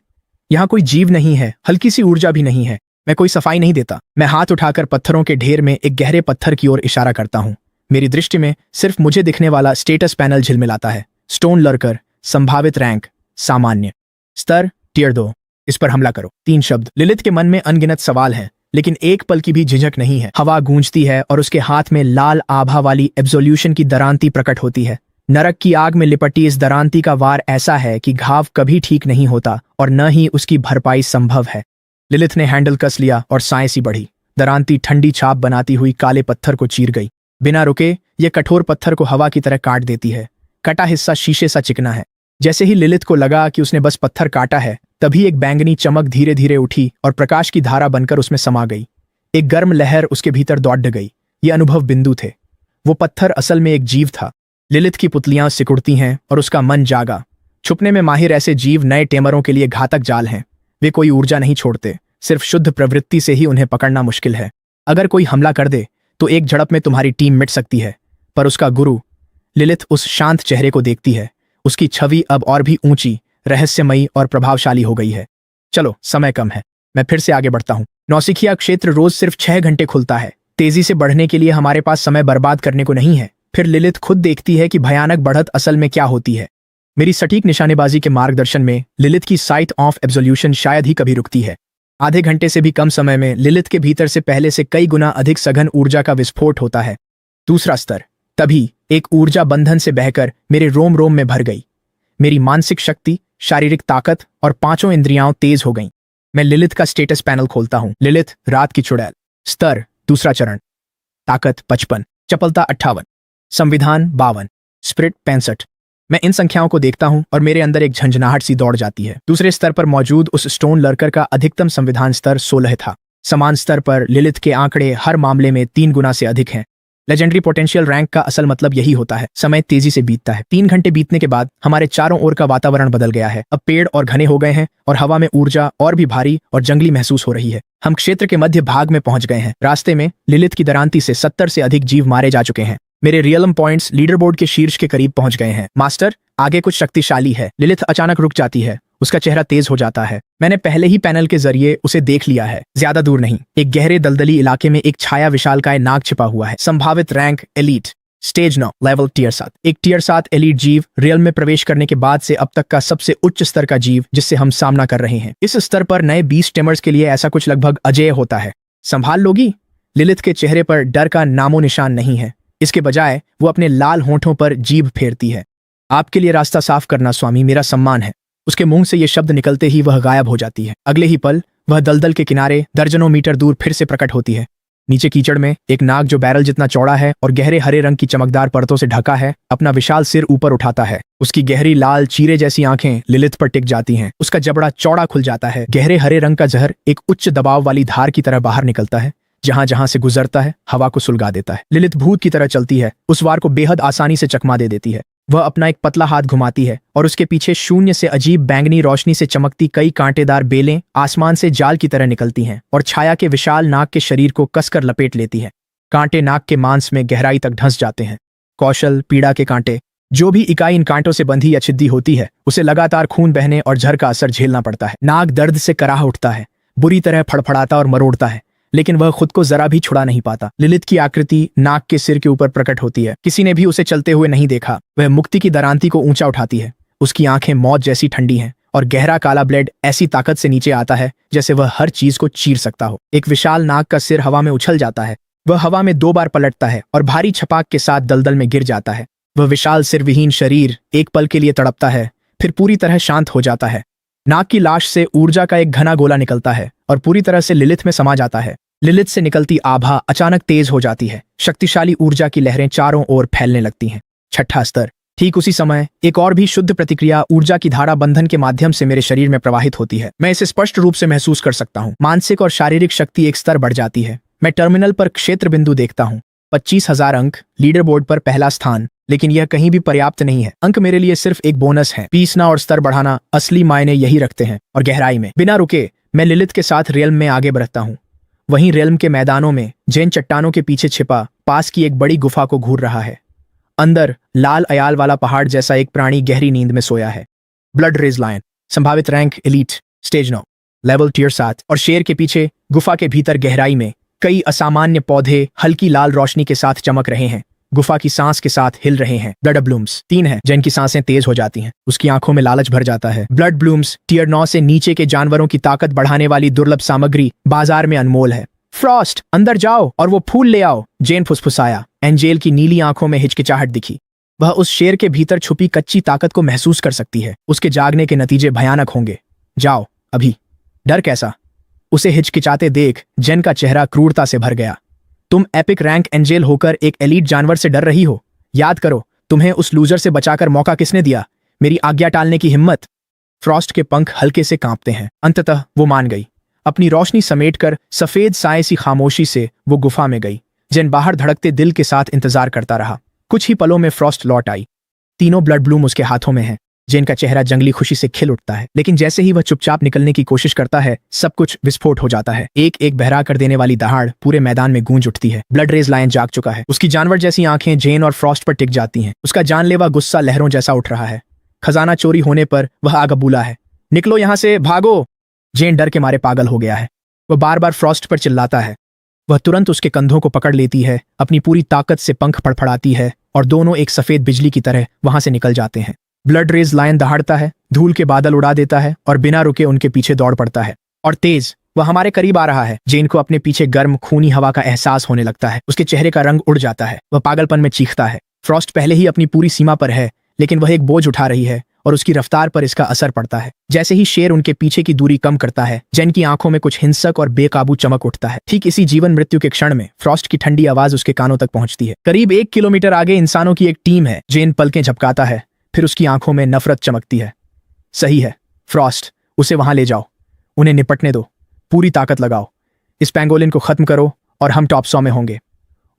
यहाँ कोई जीव नहीं है, हल्की सी ऊर्जा भी नहीं है। मैं कोई सफाई नहीं देता। मैं हाथ उठाकर पत्थरों के ढेर में एक गहरे पत्थर की ओर इशारा करता हूँ। मेरी दृष्टि में सिर्फ मुझे दिखने वाला स्टेटस पैनल झिलमिलाता है। स्टोन लर्कर, संभावित रैंक, सामान्य स्तर, टियर 2। इस पर हमला करो। 3 शब्द। लिलिथ के मन में अनगिनत सवाल हैं, लेकिन एक पल की भी झिझक नहीं है। हवा गूंजती है और उसके हाथ में लाल आभा वाली एब्सोल्यूशन की दरांती प्रकट होती है। नरक की आग में लिपटी इस दरांती का वार ऐसा है कि घाव कभी ठीक नहीं होता और न ही उसकी भरपाई संभव है। लिलिथ ने हैंडल कस लिया और सांसें सी बढ़ी। दरांती ठंडी छाप बनाती हुई काले पत्थर को चीर गई। बिना रुके ये कठोर पत्थर को हवा की तरह काट देती है। कटा हिस्सा शीशे सा चिकना है। जैसे ही लिलिथ को लगा कि उसने बस पत्थर काटा है, तभी एक बैंगनी चमक धीरे धीरे उठी और प्रकाश की धारा बनकर उसमें समा गई। एक गर्म लहर उसके भीतर दौड़ गई। ये अनुभव बिंदु थे। वो पत्थर असल में एक जीव था। लिलिथ की पुतलियां सिकुड़ती हैं और उसका मन जागा। छुपने में माहिर ऐसे जीव नए टेमरों के लिए घातक जाल हैं। वे कोई ऊर्जा नहीं छोड़ते, सिर्फ शुद्ध प्रवृत्ति से ही उन्हें पकड़ना मुश्किल है। अगर कोई हमला कर दे तो एक झड़प में तुम्हारी टीम मिट सकती है, पर उसका गुरु। लिलिथ उस शांत चेहरे को देखती है। उसकी छवि अब और भी ऊंची, रहस्यमयी और प्रभावशाली हो गई है। चलो, समय कम है, मैं फिर से आगे बढ़ता हूँ। नौसिखिया क्षेत्र रोज सिर्फ 6 घंटे खुलता है। तेजी से बढ़ने के लिए हमारे पास समय बर्बाद करने को नहीं है। फिर लिलिथ खुद देखती है कि भयानक बढ़त असल में क्या होती है। मेरी सटीक निशानेबाजी के मार्गदर्शन में लिलिथ की साइट ऑफ एब्सोल्यूशन शायद ही कभी रुकती है। आधे घंटे से भी कम समय में लिलिथ के भीतर से पहले से कई गुना अधिक सघन ऊर्जा का विस्फोट होता है। दूसरा स्तर। तभी एक ऊर्जा बंधन से बहकर मेरे रोम रोम में भर गई। मेरी मानसिक शक्ति, शारीरिक ताकत और 5 इंद्रियां तेज हो गईं। मैं लिलिथ का स्टेटस पैनल खोलता हूं। लिलिथ, रात की चुड़ैल। स्तर, दूसरा चरण। ताकत 55, चपलता 58, संविधान 52, स्पिरिट 65। मैं इन संख्याओं को देखता हूं और मेरे अंदर एक झंझनाहट सी दौड़ जाती है। दूसरे स्तर पर मौजूद उस स्टोन लर्कर का अधिकतम संविधान स्तर 16 था। समान स्तर पर लिलिथ के आंकड़े हर मामले में 3 गुना से अधिक हैं। लेजेंडरी पोटेंशियल रैंक का असल मतलब यही होता है। समय तेजी से बीतता है। 3 घंटे बीतने के बाद हमारे चारों ओर का वातावरण बदल गया है। अब पेड़ और घने हो गए हैं और हवा में ऊर्जा और भी भारी और जंगली महसूस हो रही है। हम क्षेत्र के मध्य भाग में पहुंच गए हैं। रास्ते में लिलिथ की दरांती से 70 से अधिक जीव मारे जा चुके हैं। मेरे रियलम पॉइंट्स लीडर बोर्ड के शीर्ष के करीब पहुंच गए हैं। मास्टर, आगे कुछ शक्तिशाली है। लिलिथ अचानक रुक जाती है। उसका चेहरा तेज हो जाता है। मैंने पहले ही पैनल के जरिए उसे देख लिया है। ज्यादा दूर नहीं, एक गहरे दलदली इलाके में एक छाया विशालकाय नाग छिपा हुआ है। संभावित rank elite, stage 9, level tier 7। एक टियर 7 एलीट जीव रियल में प्रवेश करने के बाद से अब तक का सबसे उच्च स्तर का जीव जिससे हम सामना कर रहे हैं। इस स्तर पर नए 20 टेमर्स के लिए ऐसा कुछ लगभग अजेय होता है। संभाल लोगी? लिलिथ के चेहरे पर डर का नामो निशान नहीं है। इसके बजाय वो अपने लाल होंठों पर जीभ फेरती है। आपके लिए रास्ता साफ करना स्वामी, मेरा सम्मान है। उसके मुंह से ये शब्द निकलते ही वह गायब हो जाती है। अगले ही पल वह दलदल के किनारे दर्जनों मीटर दूर फिर से प्रकट होती है। नीचे कीचड़ में एक नाग जो बैरल जितना चौड़ा है और गहरे हरे रंग की चमकदार परतों से ढका है, अपना विशाल सिर ऊपर उठाता है। उसकी गहरी लाल चीरे जैसी आंखें लिलिथ पर टिक जाती हैं। उसका जबड़ा चौड़ा खुल जाता है। गहरे हरे रंग का जहर एक उच्च दबाव वाली धार की तरह बाहर निकलता है, जहां जहां से गुजरता है हवा को सुलगा देता है। लिलित भूत की तरह चलती है, उस वार को बेहद आसानी से चकमा दे देती है। वह अपना एक पतला हाथ घुमाती है और उसके पीछे शून्य से अजीब बैंगनी रोशनी से चमकती कई कांटेदार बेलें आसमान से जाल की तरह निकलती हैं और छाया के विशाल नाक के शरीर को कसकर लपेट लेती हैं। कांटे नाक के मांस में गहराई तक धंस जाते हैं। कौशल, पीड़ा के कांटे। जो भी इकाई इन कांटों से बंधी या छिद्दी होती है उसे लगातार खून बहने और झर का असर झेलना पड़ता है। नाक दर्द से कराह उठता है, बुरी तरह फड़फड़ाता और मरोड़ता है, लेकिन वह खुद को जरा भी छुड़ा नहीं पाता। लिलित की आकृति नाक के सिर के ऊपर प्रकट होती है। किसी ने भी उसे चलते हुए नहीं देखा। वह मुक्ति की दरांती को ऊंचा उठाती है। उसकी आंखें मौत जैसी ठंडी हैं और गहरा काला ब्लेड ऐसी ताकत से नीचे आता है जैसे वह हर चीज को चीर सकता हो। एक विशाल नाक का सिर हवा में उछल जाता है। वह हवा में 2 बार पलटता है और भारी छपाक के साथ दलदल में गिर जाता है। वह विशाल सिर विहीन शरीर एक पल के लिए तड़पता है, फिर पूरी तरह शांत हो जाता है। नाक की लाश से ऊर्जा का एक घना गोला निकलता है और पूरी तरह से लिलित में समा जाता है। लिलित से निकलती आभा अचानक तेज हो जाती है। शक्तिशाली ऊर्जा की लहरें चारों ओर फैलने लगती हैं। 6ठा स्तर। ठीक उसी समय एक और भी शुद्ध प्रतिक्रिया ऊर्जा की धारा बंधन के माध्यम से मेरे शरीर में प्रवाहित होती है। मैं इसे स्पष्ट रूप से महसूस कर सकता हूँ। मानसिक और शारीरिक शक्ति एक स्तर बढ़ जाती है। मैं टर्मिनल पर क्षेत्र बिंदु देखता हूँ। 25,000 अंक, लीडर बोर्ड पर पहला स्थान, लेकिन यह कहीं भी पर्याप्त नहीं है। अंक मेरे लिए सिर्फ एक बोनस है। पीसना और स्तर बढ़ाना असली मायने यही रखते हैं। और गहराई में बिना रुके मैं लिलित के साथ रेल्म में आगे बढ़ता हूँ। वहीं रेल्म के मैदानों में जैन चट्टानों के पीछे छिपा पास की एक बड़ी गुफा को घूर रहा है। अंदर लाल अयाल वाला पहाड़ जैसा एक प्राणी गहरी नींद में सोया है। ब्लड रेज लायन, संभावित rank elite, stage 9, level tier 7। और शेर के पीछे गुफा के भीतर गहराई में कई असामान्य पौधे हल्की लाल रोशनी के साथ चमक रहे हैं, गुफा की सांस के साथ हिल रहे हैं। ब्लड ब्लूम्स 3 है, जिनकी सांसें तेज हो जाती हैं। उसकी आंखों में लालच भर जाता है। ब्लड ब्लूम्स टियर 9 से नीचे के जानवरों की ताकत बढ़ाने वाली दुर्लभ सामग्री बाजार में अनमोल है। फ्रॉस्ट, अंदर जाओ और वो फूल ले आओ, जेन फुसफुसाया। एंजेल की नीली आंखों में हिचकिचाहट दिखी। वह उस शेर के भीतर छुपी कच्ची ताकत को महसूस कर सकती है। उसके जागने के नतीजे भयानक होंगे। जाओ अभी। डर कैसा? उसे हिचकिचाते देख जेन का चेहरा क्रूरता से भर गया। तुम एपिक रैंक एंजेल होकर एक एलीट जानवर से डर रही हो? याद करो, तुम्हें उस लूजर से बचाकर मौका किसने दिया? मेरी आज्ञा टालने की हिम्मत। फ्रॉस्ट के पंख हल्के से कांपते हैं। अंततः वो मान गई। अपनी रोशनी समेटकर सफेद साए सी खामोशी से वो गुफा में गई। जेन बाहर धड़कते दिल के साथ इंतजार करता रहा। कुछ ही पलों में फ्रॉस्ट लौट आई। तीनों ब्लड ब्लूम उसके हाथों में हैं। जेन का चेहरा जंगली खुशी से खिल उठता है, लेकिन जैसे ही वह चुपचाप निकलने की कोशिश करता है सब कुछ विस्फोट हो जाता है। एक एक बहरा कर देने वाली दहाड़ पूरे मैदान में गूंज उठती है। ब्लड रेज लायन जाग चुका है। उसकी जानवर जैसी आंखें जेन और फ्रॉस्ट पर टिक जाती हैं। उसका जानलेवा गुस्सा लहरों जैसा उठ रहा है। खजाना चोरी होने पर वह आगबूला है। निकलो यहां से, भागो। जेन डर के मारे पागल हो गया है। वह बार बार फ्रॉस्ट पर चिल्लाता है। वह तुरंत उसके कंधों को पकड़ लेती है, अपनी पूरी ताकत से पंख फड़फड़ाती है और दोनों एक सफेद बिजली की तरह वहां से निकल जाते हैं। ब्लड रेज लायन दहाड़ता है, धूल के बादल उड़ा देता है और बिना रुके उनके पीछे दौड़ पड़ता है। और तेज, वह हमारे करीब आ रहा है। जेन को अपने पीछे गर्म खूनी हवा का एहसास होने लगता है। उसके चेहरे का रंग उड़ जाता है। वह पागलपन में चीखता है। फ्रॉस्ट पहले ही अपनी पूरी सीमा पर है, लेकिन वह एक बोझ उठा रही है और उसकी रफ्तार पर इसका असर पड़ता है। जैसे ही शेर उनके पीछे की दूरी कम करता है, जेन की आंखों में कुछ हिंसक और बेकाबू चमक उठता है। ठीक इसी जीवन मृत्यु के क्षण में फ्रॉस्ट की ठंडी आवाज उसके कानों तक पहुंचती है। करीब 1 किलोमीटर आगे इंसानों की एक टीम है। जेन पलकें झपकाता है, फिर उसकी आंखों में नफरत चमकती है। सही है फ्रॉस्ट, उसे वहां ले जाओ। उन्हें निपटने दो। पूरी ताकत लगाओ। इस पैंगोलिन को खत्म करो और हम टॉप 100 में होंगे।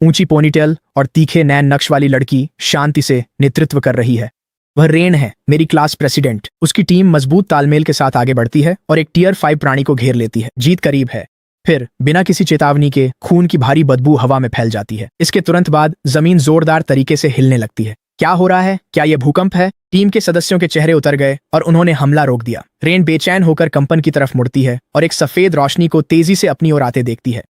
ऊंची पोनीटेल और तीखे नैन नक्श वाली लड़की शांति से नेतृत्व कर रही है। वह रेन है, मेरी क्लास प्रेसिडेंट। उसकी टीम मजबूत तालमेल के साथ आगे बढ़ती है और एक टियर 5 प्राणी को घेर लेती है। जीत करीब है। फिर बिना किसी चेतावनी के खून की भारी बदबू हवा में फैल जाती है। इसके तुरंत बाद जमीन जोरदार तरीके से हिलने लगती है। क्या हो रहा है? क्या यह भूकंप है? टीम के सदस्यों के चेहरे उतर गए और उन्होंने हमला रोक दिया। रेन बेचैन होकर कंपन की तरफ मुड़ती है और एक सफेद रोशनी को तेजी से अपनी ओर आते देखती है।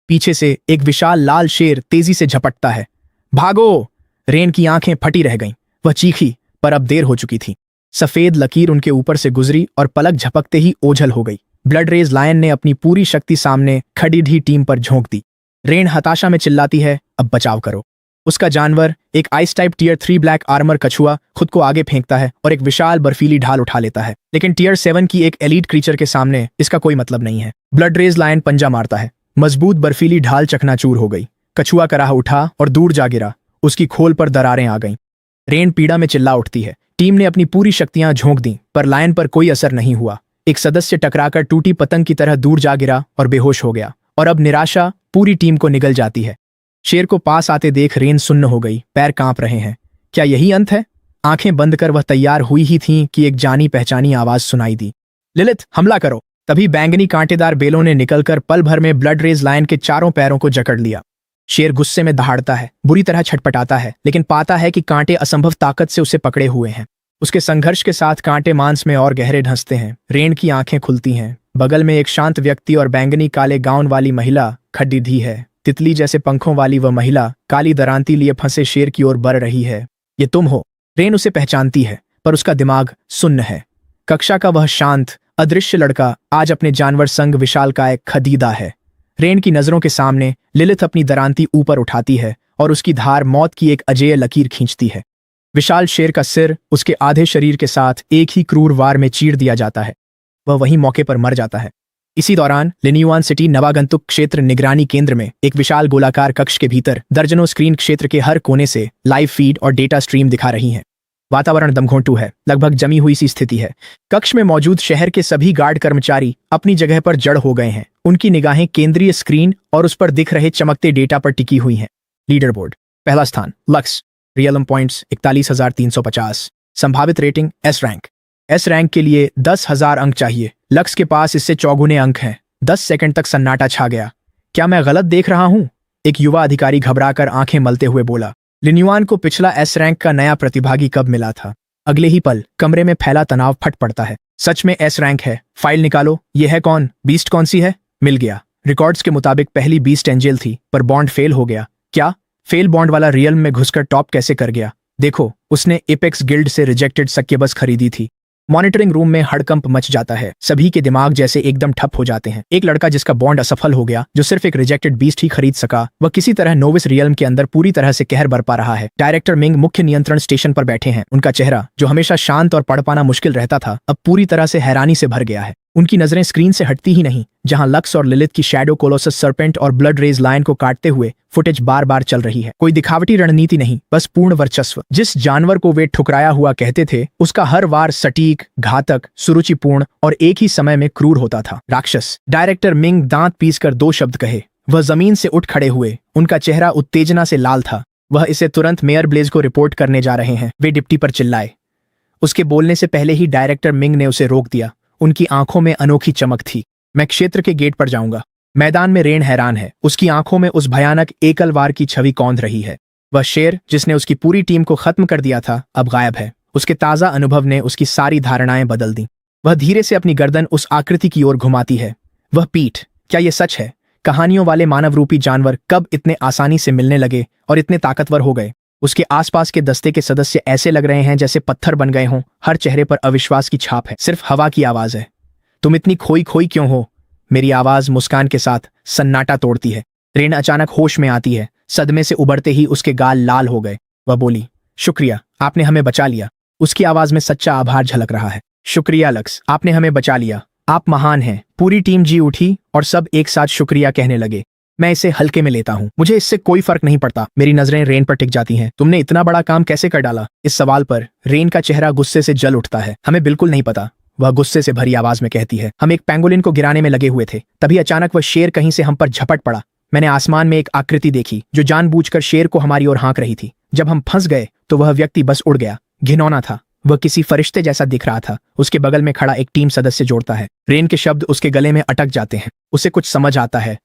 पीछे से एक विशाल लाल शेर तेजी से झपटता है। भागो! रेन की आंखें फटी रह गईं। वह चीखी, पर अब देर हो चुकी थी। सफेद लकीर उनके ऊपर से गुजरी और पलक झपकते ही ओझल हो गई। ब्लड रेज लायन ने अपनी पूरी शक्ति सामने खड़ी ढी टीम पर झोंक दी। रेन हताशा में चिल्लाती है, अब बचाव करो। उसका जानवर, एक ice type tier 3 black armour कछुआ, खुद को आगे फेंकता है और एक विशाल बर्फीली ढाल उठा लेता है। लेकिन टियर 7 की एक एलीट क्रीचर के सामने इसका कोई मतलब नहीं है। ब्लड रेज लायन पंजा मारता है। मजबूत बर्फीली ढाल चकनाचूर हो गई। कछुआ का राह उठा और दूर जा गिरा। उसकी खोल पर दरारें आ गईं। रेन पीड़ा में चिल्ला उठती है। टीम ने अपनी पूरी शक्तियां झोंक दी, पर लायन पर कोई असर नहीं हुआ। एक सदस्य टकराकर टूटी पतंग की तरह दूर जा गिरा और बेहोश हो गया। और अब निराशा पूरी टीम को निगल जाती है। शेर को पास आते देख रेन सुन्न हो गई, पैर कांप रहे हैं। क्या यही अंत है? आंखें बंद कर वह तैयार हुई ही थी कि एक जानी पहचानी आवाज सुनाई दी, लिलिथ हमला करो। तभी बैंगनी कांटेदार बेलों ने निकलकर पल भर में ब्लड रेज लायन के चारों पैरों को जकड़ लिया। शेर गुस्से में दहाड़ता है, बुरी तरह छटपटाता है, लेकिन पाता है कि कांटे असंभव ताकत से उसे पकड़े हुए हैं। उसके संघर्ष के साथ कांटे मांस में और गहरे ढंसते हैं। रेन की आंखें खुलती हैं। बगल में एक शांत व्यक्ति और बैंगनी काले गाउन वाली महिला खड़ी है। तितली जैसे पंखों वाली वह महिला काली दरांती लिए फंसे शेर की ओर बढ़ रही है। ये तुम हो? रेन उसे पहचानती है, पर उसका दिमाग सुन्न है। कक्षा का वह शांत अदृश्य लड़का आज अपने जानवर संग विशालकाय खदीदा है। रेन की नजरों के सामने लिलिथ अपनी दरांती ऊपर उठाती है और उसकी धार मौत की एक अजेय लकीर खींचती है। विशाल शेर का सिर उसके आधे शरीर के साथ एक ही क्रूर वार में चीर दिया जाता है। वह वहीं मौके पर मर जाता है। इसी दौरान लिन्युआन सिटी नवागंतुक क्षेत्र निगरानी केंद्र में एक विशाल गोलाकार कक्ष के भीतर दर्जनों स्क्रीन क्षेत्र के हर कोने से लाइव फीड और डेटा स्ट्रीम दिखा रही हैं। वातावरण दमघोंटू है, लगभग जमी हुई सी स्थिति है। कक्ष में मौजूद शहर के सभी गार्ड कर्मचारी अपनी जगह पर जड़ हो गए हैं। उनकी निगाहें केंद्रीय स्क्रीन और उस पर दिख रहे चमकते डेटा पर टिकी हुई हैं। Leader board. पहला स्थान लक्स, रियलम पॉइंट्स 41,350। संभावित rating S rank. S rank के लिए 10,000 अंक चाहिए। लक्स के पास इससे चौगुने अंक हैं। 10 सेकंड तक सन्नाटा छा गया। क्या मैं गलत देख रहा हूं? एक युवा अधिकारी घबराकर आंखें मलते हुए बोला। लिन्युआन को पिछला एस रैंक का नया प्रतिभागी कब मिला था? अगले ही पल कमरे में फैला तनाव फट पड़ता है। सच में एस रैंक है। फाइल निकालो। ये है कौन? बीस्ट कौन सी है? मिल गया। रिकॉर्ड्स के मुताबिक पहली बीस्ट एंजेल थी, पर बॉन्ड फेल हो गया। क्या? फेल बॉन्ड वाला रियल्म में घुसकर टॉप कैसे कर गया? देखो, उसने एपेक्स गिल्ड से रिजेक्टेड सक्केबस खरीदी थी। मॉनिटरिंग रूम में हड़कंप मच जाता है। सभी के दिमाग जैसे एकदम ठप हो जाते हैं। एक लड़का जिसका बॉन्ड असफल हो गया, जो सिर्फ एक रिजेक्टेड बीस्ट ही खरीद सका, वह किसी तरह नोविस रियल्म के अंदर पूरी तरह से कहर बरपा रहा है। डायरेक्टर मिंग मुख्य नियंत्रण स्टेशन पर बैठे हैं। उनका चेहरा, जो हमेशा शांत और पढ़ पाना मुश्किल रहता था, अब पूरी तरह से हैरानी से भर गया है। उनकी नजरें स्क्रीन से हटती ही नहीं, जहां लक्स और लिलिथ की शैडो कोलोसस सर्पेंट और ब्लड रेज लायन को काटते हुए फुटेज बार बार चल रही है। कोई दिखावटी रणनीति नहीं, बस पूर्ण वर्चस्व। जिस जानवर को वे ठुकराया हुआ कहते थे, उसका हर वार सटीक, घातक, सुरुचिपूर्ण और एक ही समय में क्रूर होता था। राक्षस। डायरेक्टर मिंग दांत पीसकर 2 शब्द कहे। वह जमीन से उठ खड़े हुए। उनका चेहरा उत्तेजना से लाल था। वह इसे तुरंत मेयर ब्लेज को रिपोर्ट करने जा रहे हैं। वे डिप्टी पर चिल्लाए। उसके बोलने से पहले ही डायरेक्टर मिंग ने उसे रोक दिया। उनकी आंखों में अनोखी चमक थी। मैं क्षेत्र के गेट पर जाऊंगा। मैदान में रेन हैरान है। उसकी आंखों में उस भयानक एकल वार की छवि कौंध रही है। वह शेर जिसने उसकी पूरी टीम को खत्म कर दिया था, अब गायब है। उसके ताजा अनुभव ने उसकी सारी धारणाएं बदल दी। वह धीरे से अपनी गर्दन उस आकृति की ओर घुमाती है। वह पीठ। क्या यह सच है? कहानियों वाले मानव रूपी जानवर कब इतने आसानी से मिलने लगे और इतने ताकतवर हो गए? उसके आसपास के दस्ते के सदस्य ऐसे लग रहे हैं जैसे पत्थर बन गए हों। हर चेहरे पर अविश्वास की छाप है। सिर्फ हवा की आवाज है। तुम इतनी खोई खोई क्यों हो? मेरी आवाज मुस्कान के साथ सन्नाटा तोड़ती है। रेन अचानक होश में आती है। सदमे से उबरते ही उसके गाल लाल हो गए। वह बोली, शुक्रिया, आपने हमें बचा लिया। उसकी आवाज में सच्चा आभार झलक रहा है। शुक्रिया लक्स, आपने हमें बचा लिया। आप महान हैं। पूरी टीम जी उठी और सब एक साथ शुक्रिया कहने लगे। मैं इसे हल्के में लेता हूँ। मुझे इससे कोई फर्क नहीं पड़ता। मेरी नजरें रेन पर टिक जाती हैं। तुमने इतना बड़ा काम कैसे कर डाला? इस सवाल पर रेन का चेहरा गुस्से से जल उठता है। हमें बिल्कुल नहीं पता, वह गुस्से से भरी आवाज में कहती है। हम एक पेंगोलिन को गिराने में लगे हुए थे। तभी अचानक वह शेर कहीं से हम पर झपट पड़ा। मैंने आसमान में एक आकृति देखी जो जानबूझकर शेर को हमारी ओर हाँक रही थी। जब हम फंस गए तो वह व्यक्ति बस उड़ गया। घिनौना था। वह किसी फरिश्ते जैसा दिख रहा था। उसके बगल में खड़ा एक टीम सदस्य जोड़ता है। रेन के शब्द उसके गले में अटक जाते हैं। उसे कुछ समझ आता है।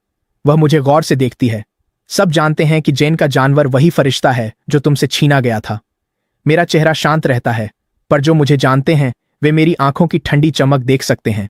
वह मुझे गौर से देखती है। सब जानते हैं कि जेन का जानवर वही फरिश्ता है जो तुमसे छीना गया था। मेरा चेहरा शांत रहता है, पर जो मुझे जानते हैं वे मेरी आंखों की ठंडी चमक देख सकते हैं।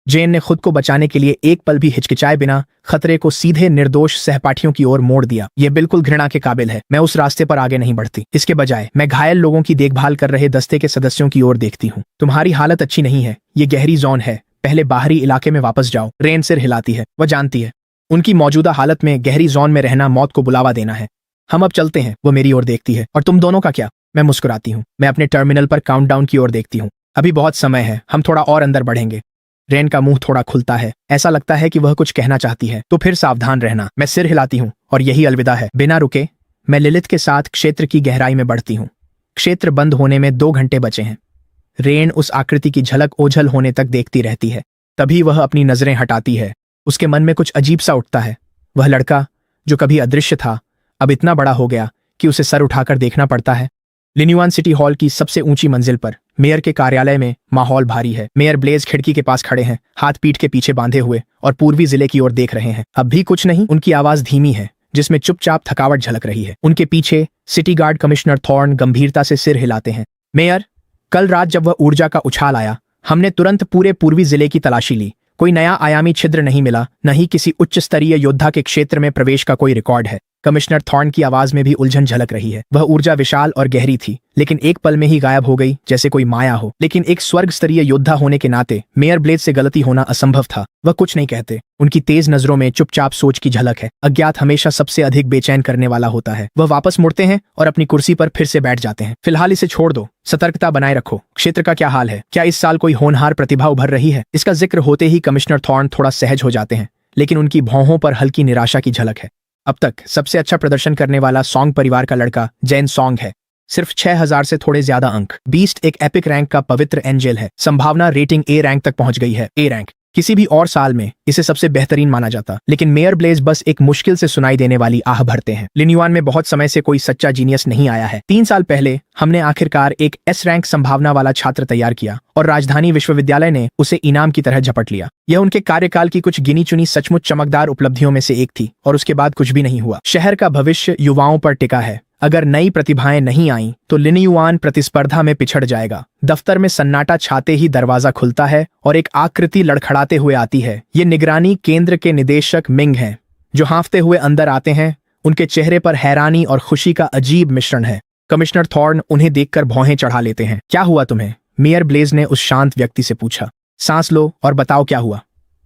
जेन ने खुद को बचाने के लिए एक पल भी हिचकिचाए बिना खतरे को सीधे निर्दोष सहपाठियों की ओर मोड़ दिया। यह बिल्कुल घृणा के काबिल है। मैं उस रास्ते पर आगे नहीं बढ़ती। इसके बजाय मैं घायल लोगों की देखभाल कर रहे दस्ते के सदस्यों की ओर देखती हूँ। तुम्हारी हालत अच्छी नहीं है। ये गहरी जोन है। पहले बाहरी इलाके में वापस जाओ। रेन सिर हिलाती है। वह जानती है उनकी मौजूदा हालत में गहरी जोन में रहना मौत को बुलावा देना है। हम अब चलते हैं। वो मेरी ओर देखती है। और तुम दोनों का क्या? मैं मुस्कुराती हूँ। मैं अपने टर्मिनल पर काउंटडाउन की ओर देखती हूँ। अभी बहुत समय है। हम थोड़ा और अंदर बढ़ेंगे। रेन का मुंह थोड़ा खुलता है। ऐसा लगता है कि वह कुछ कहना चाहती है। तो फिर सावधान रहना। मैं सिर हिलाती हूँ और यही अलविदा है। बिना रुके मैं लिलिथ के साथ क्षेत्र की गहराई में बढ़ती हूँ। क्षेत्र बंद होने में 2 घंटे बचे हैं। रेन उस आकृति की झलक ओझल होने तक देखती रहती है। तभी वह अपनी नजरें हटाती है। उसके मन में कुछ अजीब सा उठता है। वह लड़का जो कभी अदृश्य था अब इतना बड़ा हो गया कि उसे सर उठाकर देखना पड़ता है। लिन्युआन सिटी हॉल की सबसे ऊंची मंजिल पर मेयर के कार्यालय में माहौल भारी है। मेयर ब्लेज खिड़की के पास खड़े हैं, हाथ पीठ के पीछे बांधे हुए, और पूर्वी जिले की ओर देख रहे हैं। अब भी कुछ नहीं। उनकी आवाज धीमी है जिसमें चुपचाप थकावट झलक रही है। उनके पीछे सिटी गार्ड कमिश्नर थॉर्न गंभीरता से सिर हिलाते हैं। मेयर, कल रात जब वह ऊर्जा का उछाल आया, हमने तुरंत पूरे पूर्वी जिले की तलाशी ली। कोई नया आयामी छिद्र नहीं मिला, न ही किसी उच्च स्तरीय योद्धा के क्षेत्र में प्रवेश का कोई रिकॉर्ड है। कमिश्नर थॉर्न की आवाज में भी उलझन झलक रही है। वह ऊर्जा विशाल और गहरी थी, लेकिन एक पल में ही गायब हो गई, जैसे कोई माया हो। लेकिन एक स्वर्ग स्तरीय योद्धा होने के नाते मेयर ब्लेज से गलती होना असंभव था। वह कुछ नहीं कहते। उनकी तेज नजरों में चुपचाप सोच की झलक है। अज्ञात हमेशा सबसे अधिक बेचैन करने वाला होता है। वह वापस मुड़ते हैं और अपनी कुर्सी पर फिर से बैठ जाते हैं। फिलहाल इसे छोड़ दो, सतर्कता बनाए रखो। क्षेत्र का क्या हाल है? क्या इस साल कोई होनहार प्रतिभा उभर रही है? इसका जिक्र होते ही कमिश्नर थॉर्न थोड़ा सहज हो जाते हैं, लेकिन उनकी भौहों पर हल्की निराशा की झलक है। अब तक सबसे अच्छा प्रदर्शन करने वाला सॉन्ग परिवार का लड़का जैन सॉन्ग है। सिर्फ 6000 से थोड़े ज्यादा अंक। बीस्ट एक एपिक रैंक का पवित्र एंजेल है। संभावना रेटिंग ए रैंक तक पहुंच गई है। A rank. किसी भी और साल में इसे सबसे बेहतरीन माना जाता, लेकिन मेयर ब्लेज बस एक मुश्किल से सुनाई देने वाली आह भरते हैं। लिन्युआन में बहुत समय से कोई सच्चा जीनियस नहीं आया है। 3 साल पहले हमने आखिरकार एक एस रैंक संभावना वाला छात्र तैयार किया और राजधानी विश्वविद्यालय ने उसे इनाम की तरह झपट लिया। यह उनके कार्यकाल की कुछ गिनी चुनी सचमुच चमकदार उपलब्धियों में से एक थी, और उसके बाद कुछ भी नहीं हुआ। शहर का भविष्य युवाओं पर टिका है। अगर नई प्रतिभाएं नहीं आईं तो लिन्युआन प्रतिस्पर्धा में पिछड़ जाएगा। दफ्तर में सन्नाटा छाते ही दरवाजा खुलता है और एक आकृति लड़खड़ाते हुए आती है। ये निगरानी केंद्र के निदेशक मिंग हैं, जो हाँफते हुए अंदर आते हैं। उनके चेहरे पर हैरानी और खुशी का अजीब मिश्रण है। कमिश्नर थॉर्न उन्हें देखकर भौहें चढ़ा लेते हैं। क्या हुआ तुम्हें? मेयर ब्लेज ने उस शांत व्यक्ति से पूछा। सांस लो और बताओ क्या हुआ।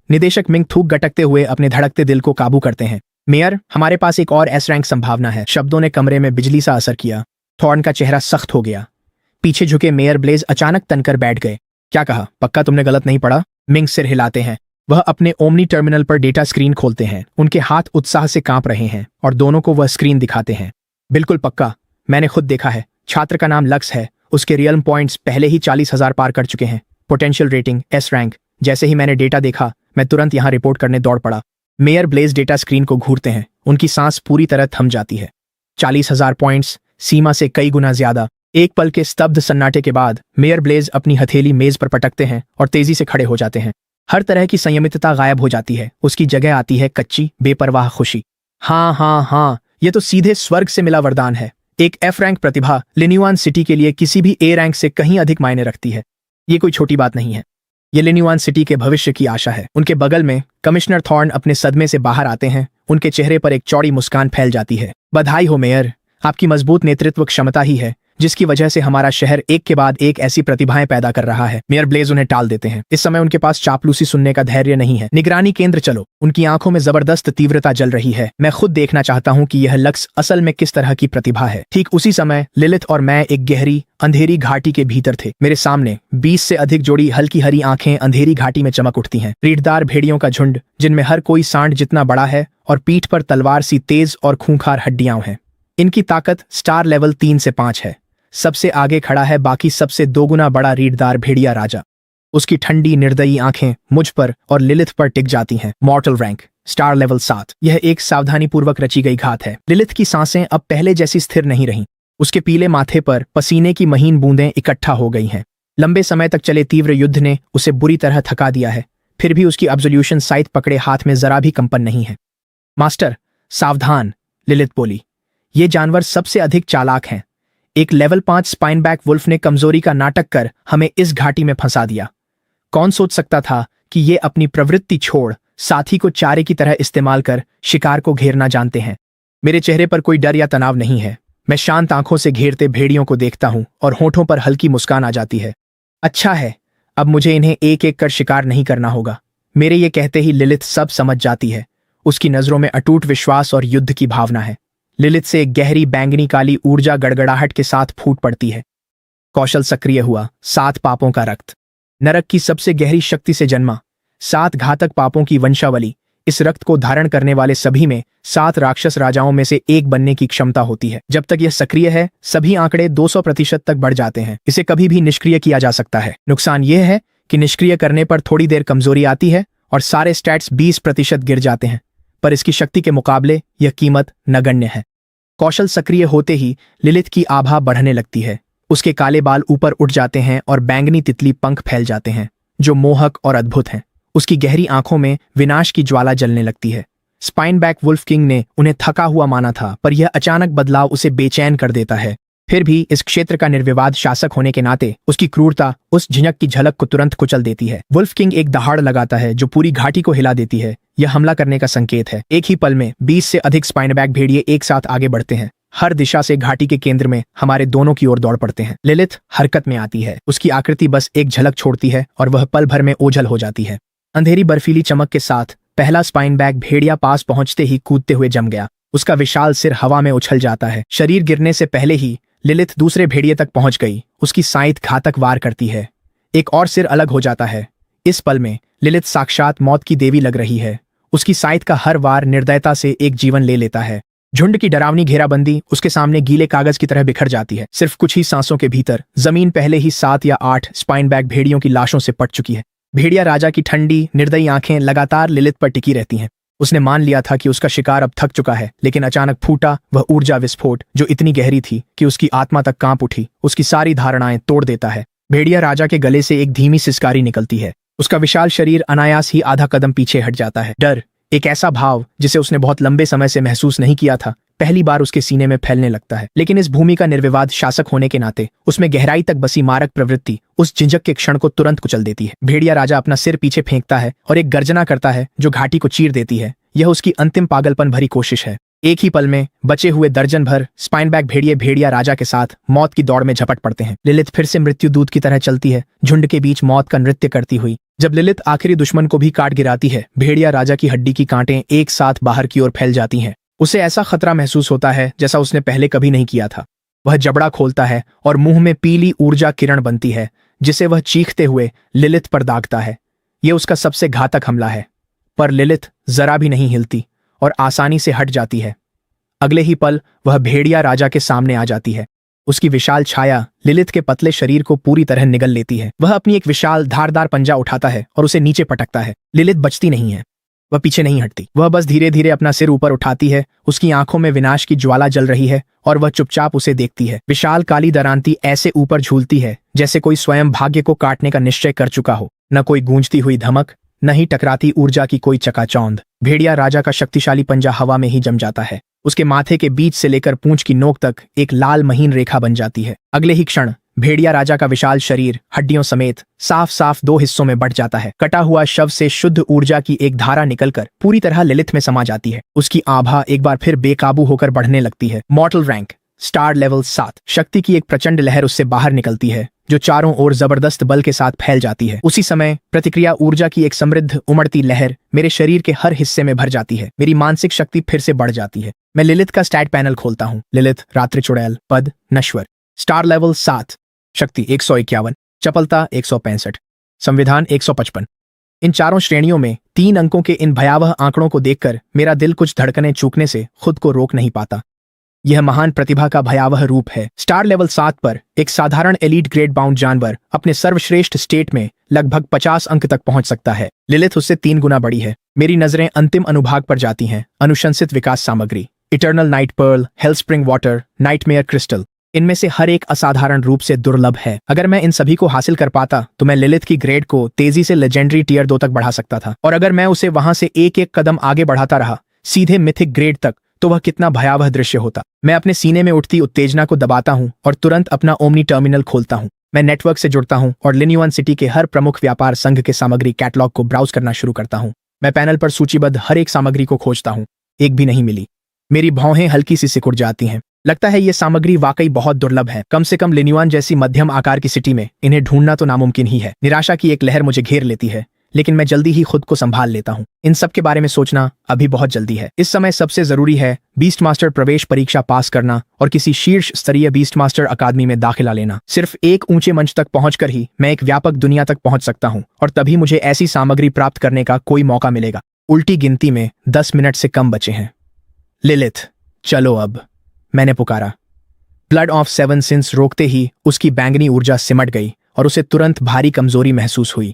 निदेशक मिंग थूक गटकते हुए अपने धड़कते दिल को काबू करते हैं। मेयर, हमारे पास एक और एस रैंक संभावना है। शब्दों ने कमरे में बिजली सा असर किया। थॉर्न का चेहरा सख्त हो गया। पीछे झुके मेयर ब्लेज अचानक तनकर बैठ गए। क्या कहा? पक्का तुमने गलत नहीं पढ़ा? मिंग सिर हिलाते हैं। वह अपने ओमनी टर्मिनल पर डेटा स्क्रीन खोलते हैं। उनके हाथ उत्साह से कांप रहे हैं और दोनों को वह स्क्रीन दिखाते हैं। बिल्कुल पक्का, मैंने खुद देखा है। छात्र का नाम लक्स है। उसके रियल्म पॉइंट्स पहले ही 40,000 पार कर चुके हैं। Potential rating S rank. जैसे ही मैंने डेटा देखा, मैं तुरंत यहाँ रिपोर्ट करने दौड़ पड़ा। मेयर ब्लेज डेटा स्क्रीन को घूरते हैं। उनकी सांस पूरी तरह थम जाती है। 40,000 पॉइंट्स, सीमा से कई गुना ज्यादा। एक पल के स्तब्ध सन्नाटे के बाद मेयर ब्लेज अपनी हथेली मेज पर पटकते हैं और तेजी से खड़े हो जाते हैं। हर तरह की संयमितता गायब हो जाती है। उसकी जगह आती है कच्ची बेपरवाह खुशी। हाँ, ये तो सीधे स्वर्ग से मिला वरदान है। एक एफ रैंक प्रतिभा लिन्युआन सिटी के लिए किसी भी ए रैंक से कहीं अधिक मायने रखती है। ये कोई छोटी बात नहीं है। ये लिन्युआन सिटी के भविष्य की आशा है। उनके बगल में कमिश्नर थॉर्न अपने सदमे से बाहर आते हैं। उनके चेहरे पर एक चौड़ी मुस्कान फैल जाती है। बधाई हो मेयर, आपकी मजबूत नेतृत्व क्षमता ही है जिसकी वजह से हमारा शहर एक के बाद एक ऐसी प्रतिभाएं पैदा कर रहा है। मेयर ब्लेज उन्हें टाल देते हैं। इस समय उनके पास चापलूसी सुनने का धैर्य नहीं है। निगरानी केंद्र चलो। उनकी आंखों में जबरदस्त तीव्रता जल रही है। मैं खुद देखना चाहता हूं कि यह लक्ष्य असल में किस तरह की प्रतिभा है। ठीक उसी समय लिलिथ और मैं एक गहरी अंधेरी घाटी के भीतर थे। मेरे सामने 20 से अधिक जोड़ी हल्की हरी आंखें अंधेरी घाटी में चमक उठती हैं। रीढ़दार भेड़ियों का झुंड, जिनमें हर कोई सांड जितना बड़ा है और पीठ पर तलवार सी तेज और खूंखार हड्डियां हैं। इनकी ताकत स्टार लेवल 3 से 5 है। सबसे आगे खड़ा है बाकी सबसे 2 गुना बड़ा रीढ़दार भेड़िया राजा। उसकी ठंडी निर्दयी आंखें मुझ पर और लिलिथ पर टिक जाती हैं। मॉर्टल रैंक स्टार लेवल 7। यह एक सावधानीपूर्वक रची गई घात है। लिलिथ की सांसें अब पहले जैसी स्थिर नहीं रहीं। उसके पीले माथे पर पसीने की महीन बूंदें इकट्ठा हो गई हैं। लंबे समय तक चले तीव्र युद्ध ने उसे बुरी तरह थका दिया है। फिर भी उसकी एब्सोल्यूशन साइट पकड़े हाथ में जरा भी कंपन नहीं है। मास्टर, सावधान, लिलिथ बोली। ये जानवर सबसे अधिक चालाक हैं। एक लेवल 5 स्पाइनबैक वुल्फ ने कमजोरी का नाटक कर हमें इस घाटी में फंसा दिया। कौन सोच सकता था कि ये अपनी प्रवृत्ति छोड़ साथी को चारे की तरह इस्तेमाल कर शिकार को घेरना जानते हैं। मेरे चेहरे पर कोई डर या तनाव नहीं है। मैं शांत आंखों से घेरते भेड़ियों को देखता हूं और होठों पर हल्की मुस्कान आ जाती है। अच्छा है, अब मुझे इन्हें एक एक कर शिकार नहीं करना होगा। मेरे ये कहते ही लिलिथ सब समझ जाती है। उसकी नजरों में अटूट विश्वास और युद्ध की भावना है। लिलिथ से एक गहरी बैंगनी काली ऊर्जा गड़गड़ाहट के साथ फूट पड़ती है। कौशल सक्रिय हुआ। 7 पापों का रक्त नरक की सबसे गहरी शक्ति से जन्मा। 7 घातक पापों की वंशावली। इस रक्त को धारण करने वाले सभी में 7 राक्षस राजाओं में से एक बनने की क्षमता होती है। जब तक यह सक्रिय है, सभी आंकड़े 200% तक बढ़ जाते हैं। इसे कभी भी निष्क्रिय किया जा सकता है। नुकसान यह है कि निष्क्रिय करने पर थोड़ी देर कमजोरी आती है और सारे स्टैट्स 20% गिर जाते हैं। पर इसकी शक्ति के मुकाबले यह कीमत नगण्य है। कौशल सक्रिय होते ही लिलिथ की आभा बढ़ने लगती है। उसके काले बाल ऊपर उठ जाते हैं और बैंगनी तितली पंख फैल जाते हैं जो मोहक और अद्भुत हैं। उसकी गहरी आंखों में विनाश की ज्वाला जलने लगती है। स्पाइनबैक वुल्फ किंग ने उन्हें थका हुआ माना था, पर यह अचानक बदलाव उसे बेचैन कर देता है। फिर भी इस क्षेत्र का निर्विवाद शासक होने के नाते उसकी क्रूरता उस झिझक की झलक को तुरंत कुचल देती है। वुल्फ किंग एक दहाड़ लगाता है जो पूरी घाटी को हिला देती है। यह हमला करने का संकेत है। एक ही पल में 20 से अधिक स्पाइनबैक भेड़िए एक साथ आगे बढ़ते हैं। हर दिशा से घाटी के केंद्र में हमारे दोनों की ओर दौड़ पड़ते हैं। लिलिथ हरकत में आती है। उसकी आकृति बस एक झलक छोड़ती है और वह पल भर में ओझल हो जाती है। अंधेरी बर्फीली चमक के साथ पहला स्पाइनबैक भेड़िया पास पहुंचते ही कूदते हुए जम गया। उसका विशाल सिर हवा में उछल जाता है। शरीर गिरने से पहले ही लिलिथ दूसरे भेड़िए तक पहुंच गई। उसकी साइंत घातक वार करती है। एक और सिर अलग हो जाता है। इस पल में लिलिथ साक्षात मौत की देवी लग रही है। उसकी साइंत का हर वार निर्दयता से एक जीवन ले लेता है। झुंड की डरावनी घेराबंदी उसके सामने गीले कागज की तरह बिखर जाती है। सिर्फ कुछ ही सांसों के भीतर जमीन पहले ही 7 या 8 स्पाइनबैक भेड़ियों की लाशों से पट चुकी है। भेड़िया राजा की ठंडी निर्दयी आंखें लगातार लिलिथ पर टिकी रहती हैं। उसने मान लिया था कि उसका शिकार अब थक चुका है, लेकिन अचानक फूटा वह ऊर्जा विस्फोट जो इतनी गहरी थी कि उसकी आत्मा तक कांप उठी। उसकी सारी धारणाएं तोड़ देता है। भेड़िया राजा के गले से एक धीमी सिसकारी निकलती है। उसका विशाल शरीर अनायास ही आधा कदम पीछे हट जाता है। डर, एक ऐसा भाव जिसे उसने बहुत लंबे समय से महसूस नहीं किया था, पहली बार उसके सीने में फैलने लगता है। लेकिन इस भूमि का निर्विवाद शासक होने के नाते उसमें गहराई तक बसी मारक प्रवृत्ति उस झिझक के क्षण को तुरंत कुचल देती है। भेड़िया राजा अपना सिर पीछे फेंकता है और एक गर्जना करता है जो घाटी को चीर देती है। यह उसकी अंतिम पागलपन भरी कोशिश है। एक ही पल में बचे हुए दर्जन भर स्पाइनबैक भेड़िए भेड़िया राजा के साथ मौत की दौड़ में झपट पड़ते हैं। लिलिथ फिर से मृत्यु दूत की तरह चलती है, झुंड के बीच मौत का नृत्य करती हुई। जब लिलिथ आखिरी दुश्मन को भी काट गिराती है, भेड़िया राजा की हड्डी की कांटें एक साथ बाहर की ओर फैल जाती हैं। उसे ऐसा खतरा महसूस होता है जैसा उसने पहले कभी नहीं किया था। वह जबड़ा खोलता है और मुंह में पीली ऊर्जा किरण बनती है जिसे वह चीखते हुए लिलिथ पर दागता है। यह उसका सबसे घातक हमला है, पर लिलिथ जरा भी नहीं हिलती और आसानी से हट जाती है। अगले ही पल वह भेड़िया राजा के सामने आ जाती है। उसकी विशाल छाया लिलिथ के पतले शरीर को पूरी तरह निगल लेती है। वह अपनी एक विशाल धारदार पंजा उठाता है और उसे नीचे पटकता है। लिलिथ बचती नहीं है, वह पीछे नहीं हटती। वह बस धीरे धीरे अपना सिर ऊपर उठाती है। उसकी आंखों में विनाश की ज्वाला जल रही है और वह चुपचाप उसे देखती है। विशाल काली दरांती ऐसे ऊपर झूलती है जैसे कोई स्वयं भाग्य को काटने का निश्चय कर चुका हो। न कोई गूंजती हुई धमक, न ही टकराती ऊर्जा की कोई चकाचौंध। भेड़िया राजा का शक्तिशाली पंजा हवा में ही जम जाता है। उसके माथे के बीच से लेकर पूंछ की नोक तक एक लाल महीन रेखा बन जाती है। अगले ही क्षण भेड़िया राजा का विशाल शरीर हड्डियों समेत साफ साफ 2 हिस्सों में बंट जाता है। कटा हुआ शव से शुद्ध ऊर्जा की एक धारा निकलकर पूरी तरह लिलिथ में समा जाती है। उसकी आभा एक बार फिर बेकाबू होकर बढ़ने लगती है। मॉर्टल रैंक स्टार लेवल 7। शक्ति की एक प्रचंड लहर उससे बाहर निकलती है जो चारों ओर जबरदस्त बल के साथ फैल जाती है। उसी समय प्रतिक्रिया ऊर्जा की एक समृद्ध उमड़ती लहर मेरे शरीर के हर हिस्से में भर जाती है। मेरी मानसिक शक्ति फिर से बढ़ जाती है। मैं लिलिथ का स्टैट पैनल खोलता हूँ। लिलिथ रात्रि चुड़ैल, पद नश्वर, स्टार लेवल 7, शक्ति 151, चपलता 165, संविधान 155। इन चारों श्रेणियों में 3 अंकों के इन भयावह आंकड़ों को देखकर मेरा दिल कुछ धड़कनें चूकने से खुद को रोक नहीं पाता। यह महान प्रतिभा का भयावह रूप है। स्टार लेवल 7 पर एक साधारण एलीट ग्रेड बाउंड जानवर अपने सर्वश्रेष्ठ स्टेट में लगभग 50 अंक तक पहुंच सकता है। लिलिथ उससे 3 गुना बड़ी है। मेरी नजरें अंतिम अनुभाग पर जाती हैं। अनुशंसित विकास सामग्री, eternal night pearl, hellspring water, nightmare crystal. इनमें से हर एक असाधारण रूप से दुर्लभ है। अगर मैं इन सभी को हासिल कर पाता तो मैं लिलिथ की ग्रेड को तेजी से लेजेंडरी टियर 2 तक बढ़ा सकता था। और अगर मैं उसे वहां से एक एक कदम आगे बढ़ाता रहा, सीधे मिथिक ग्रेड तक, तो वह कितना भयावह दृश्य होता। मैं अपने सीने में उठती उत्तेजना को दबाता हूं और तुरंत अपना ओमनी टर्मिनल खोलता हूं। मैं नेटवर्क से जुड़ता हूं और लिन्युआन सिटी के हर प्रमुख व्यापार संघ के सामग्री कैटलॉग को ब्राउज करना शुरू करता हूं। मैं पैनल पर सूचीबद्ध हर एक सामग्री को खोजता हूं। एक भी नहीं मिली। मेरी भौहें हल्की सी सिकुड़ जाती हैं। लगता है ये सामग्री वाकई बहुत दुर्लभ है। कम से कम लिन्युआन जैसी मध्यम आकार की सिटी में इन्हें ढूंढना तो नामुमकिन ही है। निराशा की एक लहर मुझे घेर लेती है, लेकिन मैं जल्दी ही खुद को संभाल लेता हूँ। इन सब के बारे में सोचना अभी बहुत जल्दी है। इस समय सबसे जरूरी है बीस्ट मास्टर प्रवेश परीक्षा पास करना और किसी शीर्ष स्तरीय बीस्ट मास्टर अकादमी में दाखिला लेना। सिर्फ एक ऊंचे मंच तक पहुंचकर ही मैं एक व्यापक दुनिया तक पहुंच सकता हूं और तभी मुझे ऐसी सामग्री प्राप्त करने का कोई मौका मिलेगा। उल्टी गिनती में 10 मिनट से कम बचे हैं। लिलिथ, चलो अब, मैंने पुकारा। ब्लड ऑफ 7 सिंस रोकते ही उसकी बैंगनी ऊर्जा सिमट गई और उसे तुरंत भारी कमजोरी महसूस हुई।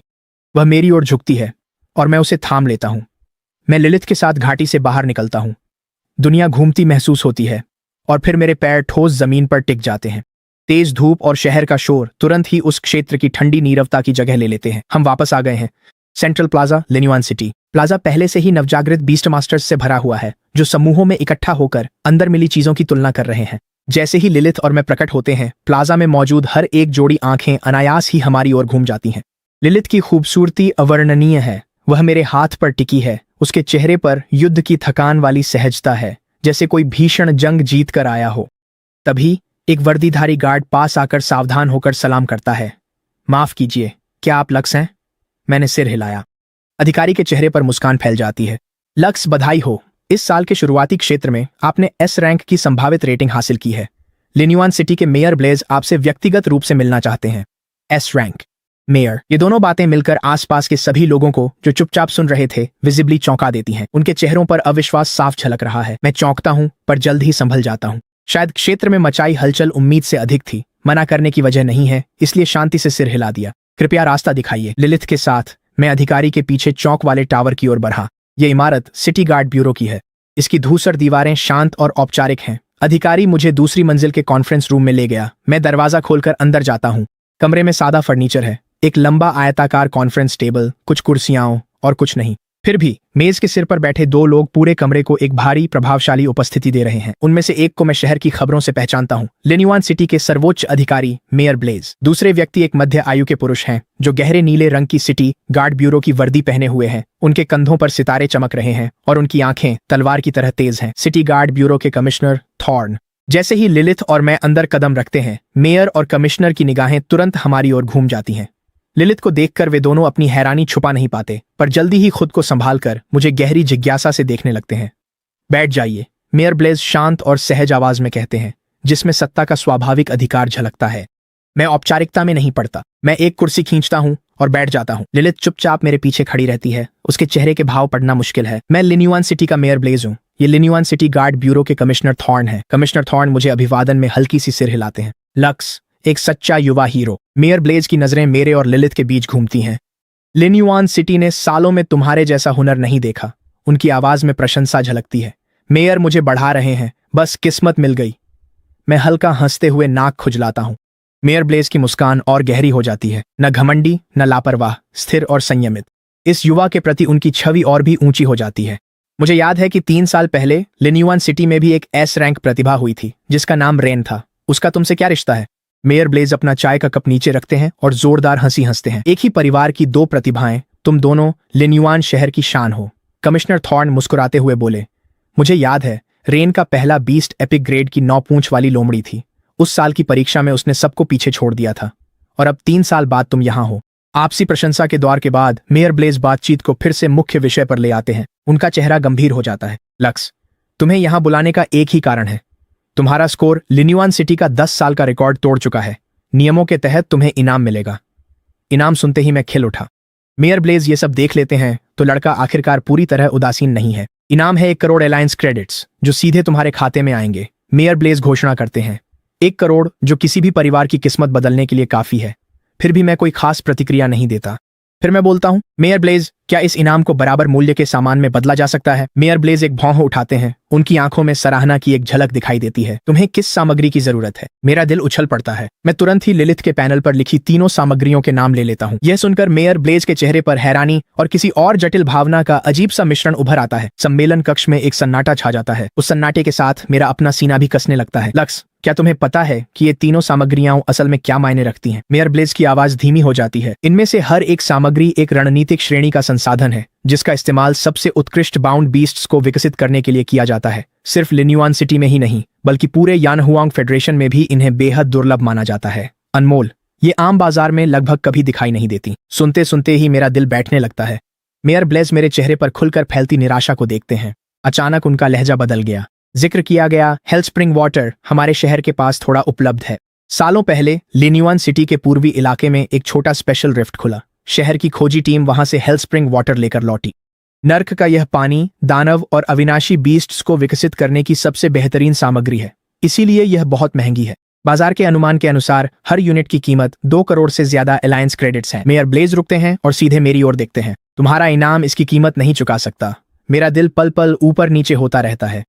वह मेरी ओर झुकती है और मैं उसे थाम लेता हूं। मैं लिलिथ के साथ घाटी से बाहर निकलता हूँ। दुनिया घूमती महसूस होती है और फिर मेरे पैर ठोस जमीन पर टिक जाते हैं। तेज धूप और शहर का शोर तुरंत ही उस क्षेत्र की ठंडी नीरवता की जगह ले लेते हैं। हम वापस आ गए हैं। Central plaza, Linyuan city. Plaza पहले से ही नवजागृत बीस्ट मास्टर्स से भरा हुआ है, जो समूहों में इकट्ठा होकर अंदर मिली चीजों की तुलना कर रहे हैं। जैसे ही लिलिथ और मैं प्रकट होते हैं, प्लाजा में मौजूद हर एक जोड़ी आंखें अनायास ही हमारी ओर घूम जाती हैं। लिलिथ की खूबसूरती अवर्णनीय है। वह मेरे हाथ पर टिकी है। उसके चेहरे पर युद्ध की थकान वाली सहजता है, जैसे कोई भीषण जंग जीत कर आया हो। तभी एक वर्दीधारी गार्ड पास आकर सावधान होकर सलाम करता है। माफ कीजिए, क्या आप लक्स हैं? मैंने सिर हिलाया। अधिकारी के चेहरे पर मुस्कान फैल जाती है। लक्स, बधाई हो। इस साल के शुरुआती क्षेत्र में आपने एस रैंक की संभावित रेटिंग हासिल की है। लिन्युआन सिटी के मेयर ब्लेज आपसे व्यक्तिगत रूप से मिलना चाहते हैं। एस रैंक, मेयर, ये दोनों बातें मिलकर आसपास के सभी लोगों को जो चुपचाप सुन रहे थे विजिबली चौंका देती हैं। उनके चेहरों पर अविश्वास साफ झलक रहा है। मैं चौंकता हूं, पर जल्द ही संभल जाता हूं। शायद क्षेत्र में मचाई हलचल उम्मीद से अधिक थी। मना करने की वजह नहीं है, इसलिए शांति से सिर हिला दिया। कृपया रास्ता दिखाइए। लिलिथ के साथ मैं अधिकारी के पीछे चौक वाले टावर की ओर बढ़ा। यह इमारत सिटी गार्ड ब्यूरो की है। इसकी धूसर दीवारें शांत और औपचारिक हैं। अधिकारी मुझे दूसरी मंजिल के कॉन्फ्रेंस रूम में ले गया। मैं दरवाजा खोलकर अंदर जाता हूँ। कमरे में सादा फर्नीचर है। एक लंबा आयताकार कॉन्फ्रेंस टेबल, कुछ कुर्सियां और कुछ नहीं। फिर भी मेज के सिर पर बैठे दो लोग पूरे कमरे को एक भारी प्रभावशाली उपस्थिति दे रहे हैं। उनमें से एक को मैं शहर की खबरों से पहचानता हूँ, लिन्युआन सिटी के सर्वोच्च अधिकारी मेयर ब्लेज। दूसरे व्यक्ति एक मध्य आयु के पुरुष हैं, जो गहरे नीले रंग की सिटी गार्ड ब्यूरो की वर्दी पहने हुए हैं। उनके कंधों पर सितारे चमक रहे हैं और उनकी आंखें तलवार की तरह तेज हैं। सिटी गार्ड ब्यूरो के कमिश्नर थॉर्न। जैसे ही लिलिथ और मैं अंदर कदम रखते हैं, मेयर और कमिश्नर की निगाहें तुरंत हमारी ओर घूम जाती हैं। लिलिथ को देखकर वे दोनों अपनी हैरानी छुपा नहीं पाते, पर जल्दी ही खुद को संभालकर मुझे गहरी जिज्ञासा से देखने लगते हैं। बैठ जाइए, मेयर ब्लेज शांत और सहज आवाज में कहते हैं, जिसमें सत्ता का स्वाभाविक अधिकार झलकता है। मैं औपचारिकता में नहीं पड़ता। मैं एक कुर्सी खींचता हूँ और बैठ जाता हूँ। लिलिथ चुपचाप मेरे पीछे खड़ी रहती है। उसके चेहरे के भाव पढ़ना मुश्किल है। मैं लिन्युआन सिटी का मेयर ब्लेज हूँ। ये लिन्युआन सिटी गार्ड ब्यूरो के कमिश्नर थॉर्न है। कमिश्नर थॉर्न मुझे अभिवादन में हल्की सी सिर हिलाते हैं। लक्स, एक सच्चा युवा हीरो। मेयर ब्लेज की नजरें मेरे और लिलिथ के बीच घूमती हैं। लिन्युआन सिटी ने सालों में तुम्हारे जैसा हुनर नहीं देखा। उनकी आवाज में प्रशंसा झलकती है। मेयर मुझे बढ़ा रहे हैं, बस किस्मत मिल गई। मैं हल्का हंसते हुए नाक खुजलाता हूं। मेयर ब्लेज की मुस्कान और गहरी हो जाती है। न घमंडी, न लापरवाह, स्थिर और संयमित। इस युवा के प्रति उनकी छवि और भी ऊंची हो जाती है। मुझे याद है कि 3 साल पहले लिन्युआन सिटी में भी एक एस रैंक प्रतिभा हुई थी, जिसका नाम रेन था। उसका तुमसे क्या रिश्ता है? मेयर ब्लेज अपना चाय का कप नीचे रखते हैं और जोरदार हंसी हंसते हैं। एक ही परिवार की 2 प्रतिभाएं, तुम दोनों लिन्युआन शहर की शान हो। कमिश्नर थॉर्न मुस्कुराते हुए बोले, मुझे याद है, रेन का पहला बीस्ट एपिक ग्रेड की 9 पूंछ वाली लोमड़ी थी। उस साल की परीक्षा में उसने सबको पीछे छोड़ दिया था, और अब 3 साल बाद तुम यहाँ हो। आपसी प्रशंसा के दौर के बाद मेयर ब्लेज बातचीत को फिर से मुख्य विषय पर ले आते हैं। उनका चेहरा गंभीर हो जाता है। लक्स, तुम्हें यहाँ बुलाने का एक ही कारण है। तुम्हारा स्कोर लिन्युआन सिटी का 10 साल का रिकॉर्ड तोड़ चुका है। नियमों के तहत तुम्हें इनाम मिलेगा। इनाम सुनते ही मैं खिल उठा। मेयर ब्लेज ये सब देख लेते हैं तो लड़का आखिरकार पूरी तरह उदासीन नहीं है। इनाम है 1 करोड़ अलायंस क्रेडिट्स, जो सीधे तुम्हारे खाते में आएंगे। मेयर ब्लेज घोषणा करते हैं। 1 करोड़, जो किसी भी परिवार की किस्मत बदलने के लिए काफी है। फिर भी मैं कोई खास प्रतिक्रिया नहीं देता। फिर मैं बोलता हूं, मेयर ब्लेज, क्या इस इनाम को बराबर मूल्य के सामान में बदला जा सकता है? मेयर ब्लेज एक भौं उठाते हैं। उनकी आंखों में सराहना की एक झलक दिखाई देती है। तुम्हें किस सामग्री की जरूरत है? मेरा दिल उछल पड़ता है। मैं तुरंत ही लिलिथ के पैनल पर लिखी 3 सामग्रियों के नाम ले लेता हूँ। यह सुनकर मेयर ब्लेज के चेहरे पर हैरानी और किसी और जटिल भावना का अजीब सा मिश्रण उभर आता है। सम्मेलन कक्ष में एक सन्नाटा छा जाता है। उस सन्नाटे के साथ मेरा अपना सीना भी कसने लगता है। लक्स, क्या तुम्हें पता है कि ये 3 सामग्रियां असल में क्या मायने रखती हैं? मेयर ब्लेज की आवाज धीमी हो जाती है। इनमें से हर एक सामग्री एक रणनीतिक श्रेणी का संसाधन है, जिसका इस्तेमाल सबसे उत्कृष्ट बाउंड बीस्ट्स को विकसित करने के लिए किया जाता है। सिर्फ लिन्युआन सिटी में ही नहीं, बल्कि पूरे यानहुआंग फेडरेशन में भी इन्हें बेहद दुर्लभ माना जाता है। अनमोल। ये आम बाजार में लगभग कभी दिखाई नहीं देती। सुनते सुनते ही मेरा दिल बैठने लगता है। मेयर ब्लेज मेरे चेहरे पर खुलकर फैलती निराशा को देखते हैं। अचानक उनका लहजा बदल गया। जिक्र किया गया हेल्थ स्प्रिंग वाटर हमारे शहर के पास थोड़ा उपलब्ध है। सालों पहले लिन्युआन सिटी के पूर्वी इलाके में एक छोटा स्पेशल रिफ्ट खुला। शहर की खोजी टीम वहां से हेल्थ स्प्रिंग वाटर लेकर लौटी। नर्क का यह पानी दानव और अविनाशी बीस्ट्स को विकसित करने की सबसे बेहतरीन सामग्री है, इसीलिए यह बहुत महंगी है। बाजार के अनुमान के अनुसार हर यूनिट की कीमत 2 करोड़ से ज्यादा अलायंस क्रेडिट्स है। मेयर ब्लेज रुकते हैं और सीधे मेरी ओर देखते हैं। तुम्हारा इनाम इसकी कीमत नहीं चुका सकता। मेरा दिल पल पल ऊपर नीचे होता रहता है।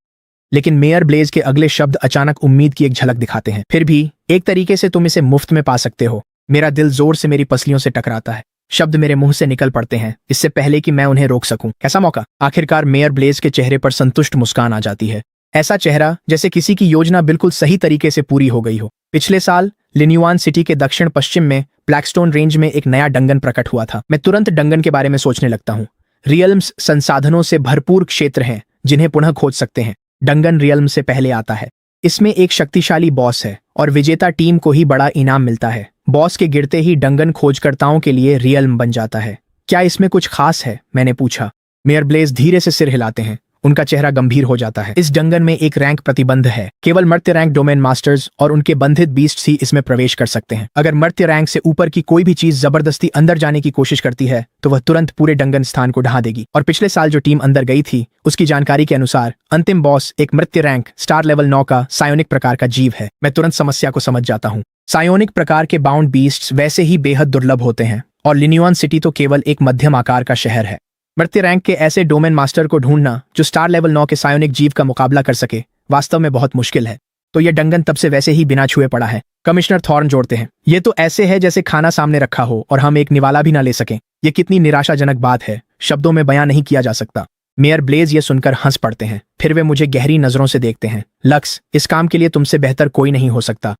लेकिन मेयर ब्लेज के अगले शब्द अचानक उम्मीद की एक झलक दिखाते हैं। फिर भी एक तरीके से तुम इसे मुफ्त में पा सकते हो। मेरा दिल जोर से मेरी पसलियों से टकराता है। शब्द मेरे मुंह से निकल पड़ते हैं इससे पहले कि मैं उन्हें रोक सकूं। कैसा मौका? आखिरकार मेयर ब्लेज के चेहरे पर संतुष्ट मुस्कान आ जाती है। ऐसा चेहरा जैसे किसी की योजना बिल्कुल सही तरीके से पूरी हो गई हो। पिछले साल लिन्युआन सिटी के दक्षिण पश्चिम में ब्लैकस्टोन रेंज में एक नया डंगन प्रकट हुआ था। मैं तुरंत डंगन के बारे में सोचने लगता हूँ। रियल्म्स संसाधनों से भरपूर क्षेत्र हैं जिन्हें पुनः खोज सकते हैं। डंगन रियल्म से पहले आता है। इसमें एक शक्तिशाली बॉस है और विजेता टीम को ही बड़ा इनाम मिलता है। बॉस के गिरते ही डंगन खोजकर्ताओं के लिए रियल्म बन जाता है। क्या इसमें कुछ खास है? मैंने पूछा। मेयर ब्लेज धीरे से सिर हिलाते हैं। उनका चेहरा गंभीर हो जाता है। इस डंगन में एक रैंक प्रतिबंध है। केवल मर्त्य रैंक डोमेन मास्टर्स और उनके बंधित बीस्ट्स ही इसमें प्रवेश कर सकते हैं। अगर मर्त्य रैंक से ऊपर की कोई भी चीज जबरदस्ती अंदर जाने की कोशिश करती है तो वह तुरंत पूरे डंगन स्थान को ढहा देगी। और पिछले साल जो टीम अंदर गई थी उसकी जानकारी के अनुसार अंतिम बॉस एक मर्त्य रैंक स्टार लेवल 9 का सायोनिक प्रकार का जीव है। मैं तुरंत समस्या को समझ जाता हूँ। सायोनिक प्रकार के बाउंड बीस्ट्स वैसे ही बेहद दुर्लभ होते हैं और लिन्युआन सिटी तो केवल एक मध्यम आकार का शहर है। मर्त्य रैंक के ऐसे डोमेन मास्टर को ढूंढना जो स्टार लेवल 9 के सायोनिक जीव का मुकाबला कर सके वास्तव में बहुत मुश्किल है। तो यह डंगन तब से वैसे ही बिना छुए पड़ा है। कमिश्नर थॉर्न जोड़ते हैं। ये तो ऐसे है जैसे खाना सामने रखा हो और हम एक निवाला भी ना ले सकें। ये कितनी निराशाजनक बात है, शब्दों में बयां नहीं किया जा सकता। मेयर ब्लेज ये सुनकर हंस पड़ते हैं। फिर वे मुझे गहरी नजरों से देखते हैं। लक्स, इस काम के लिए तुमसे बेहतर कोई नहीं हो सकता।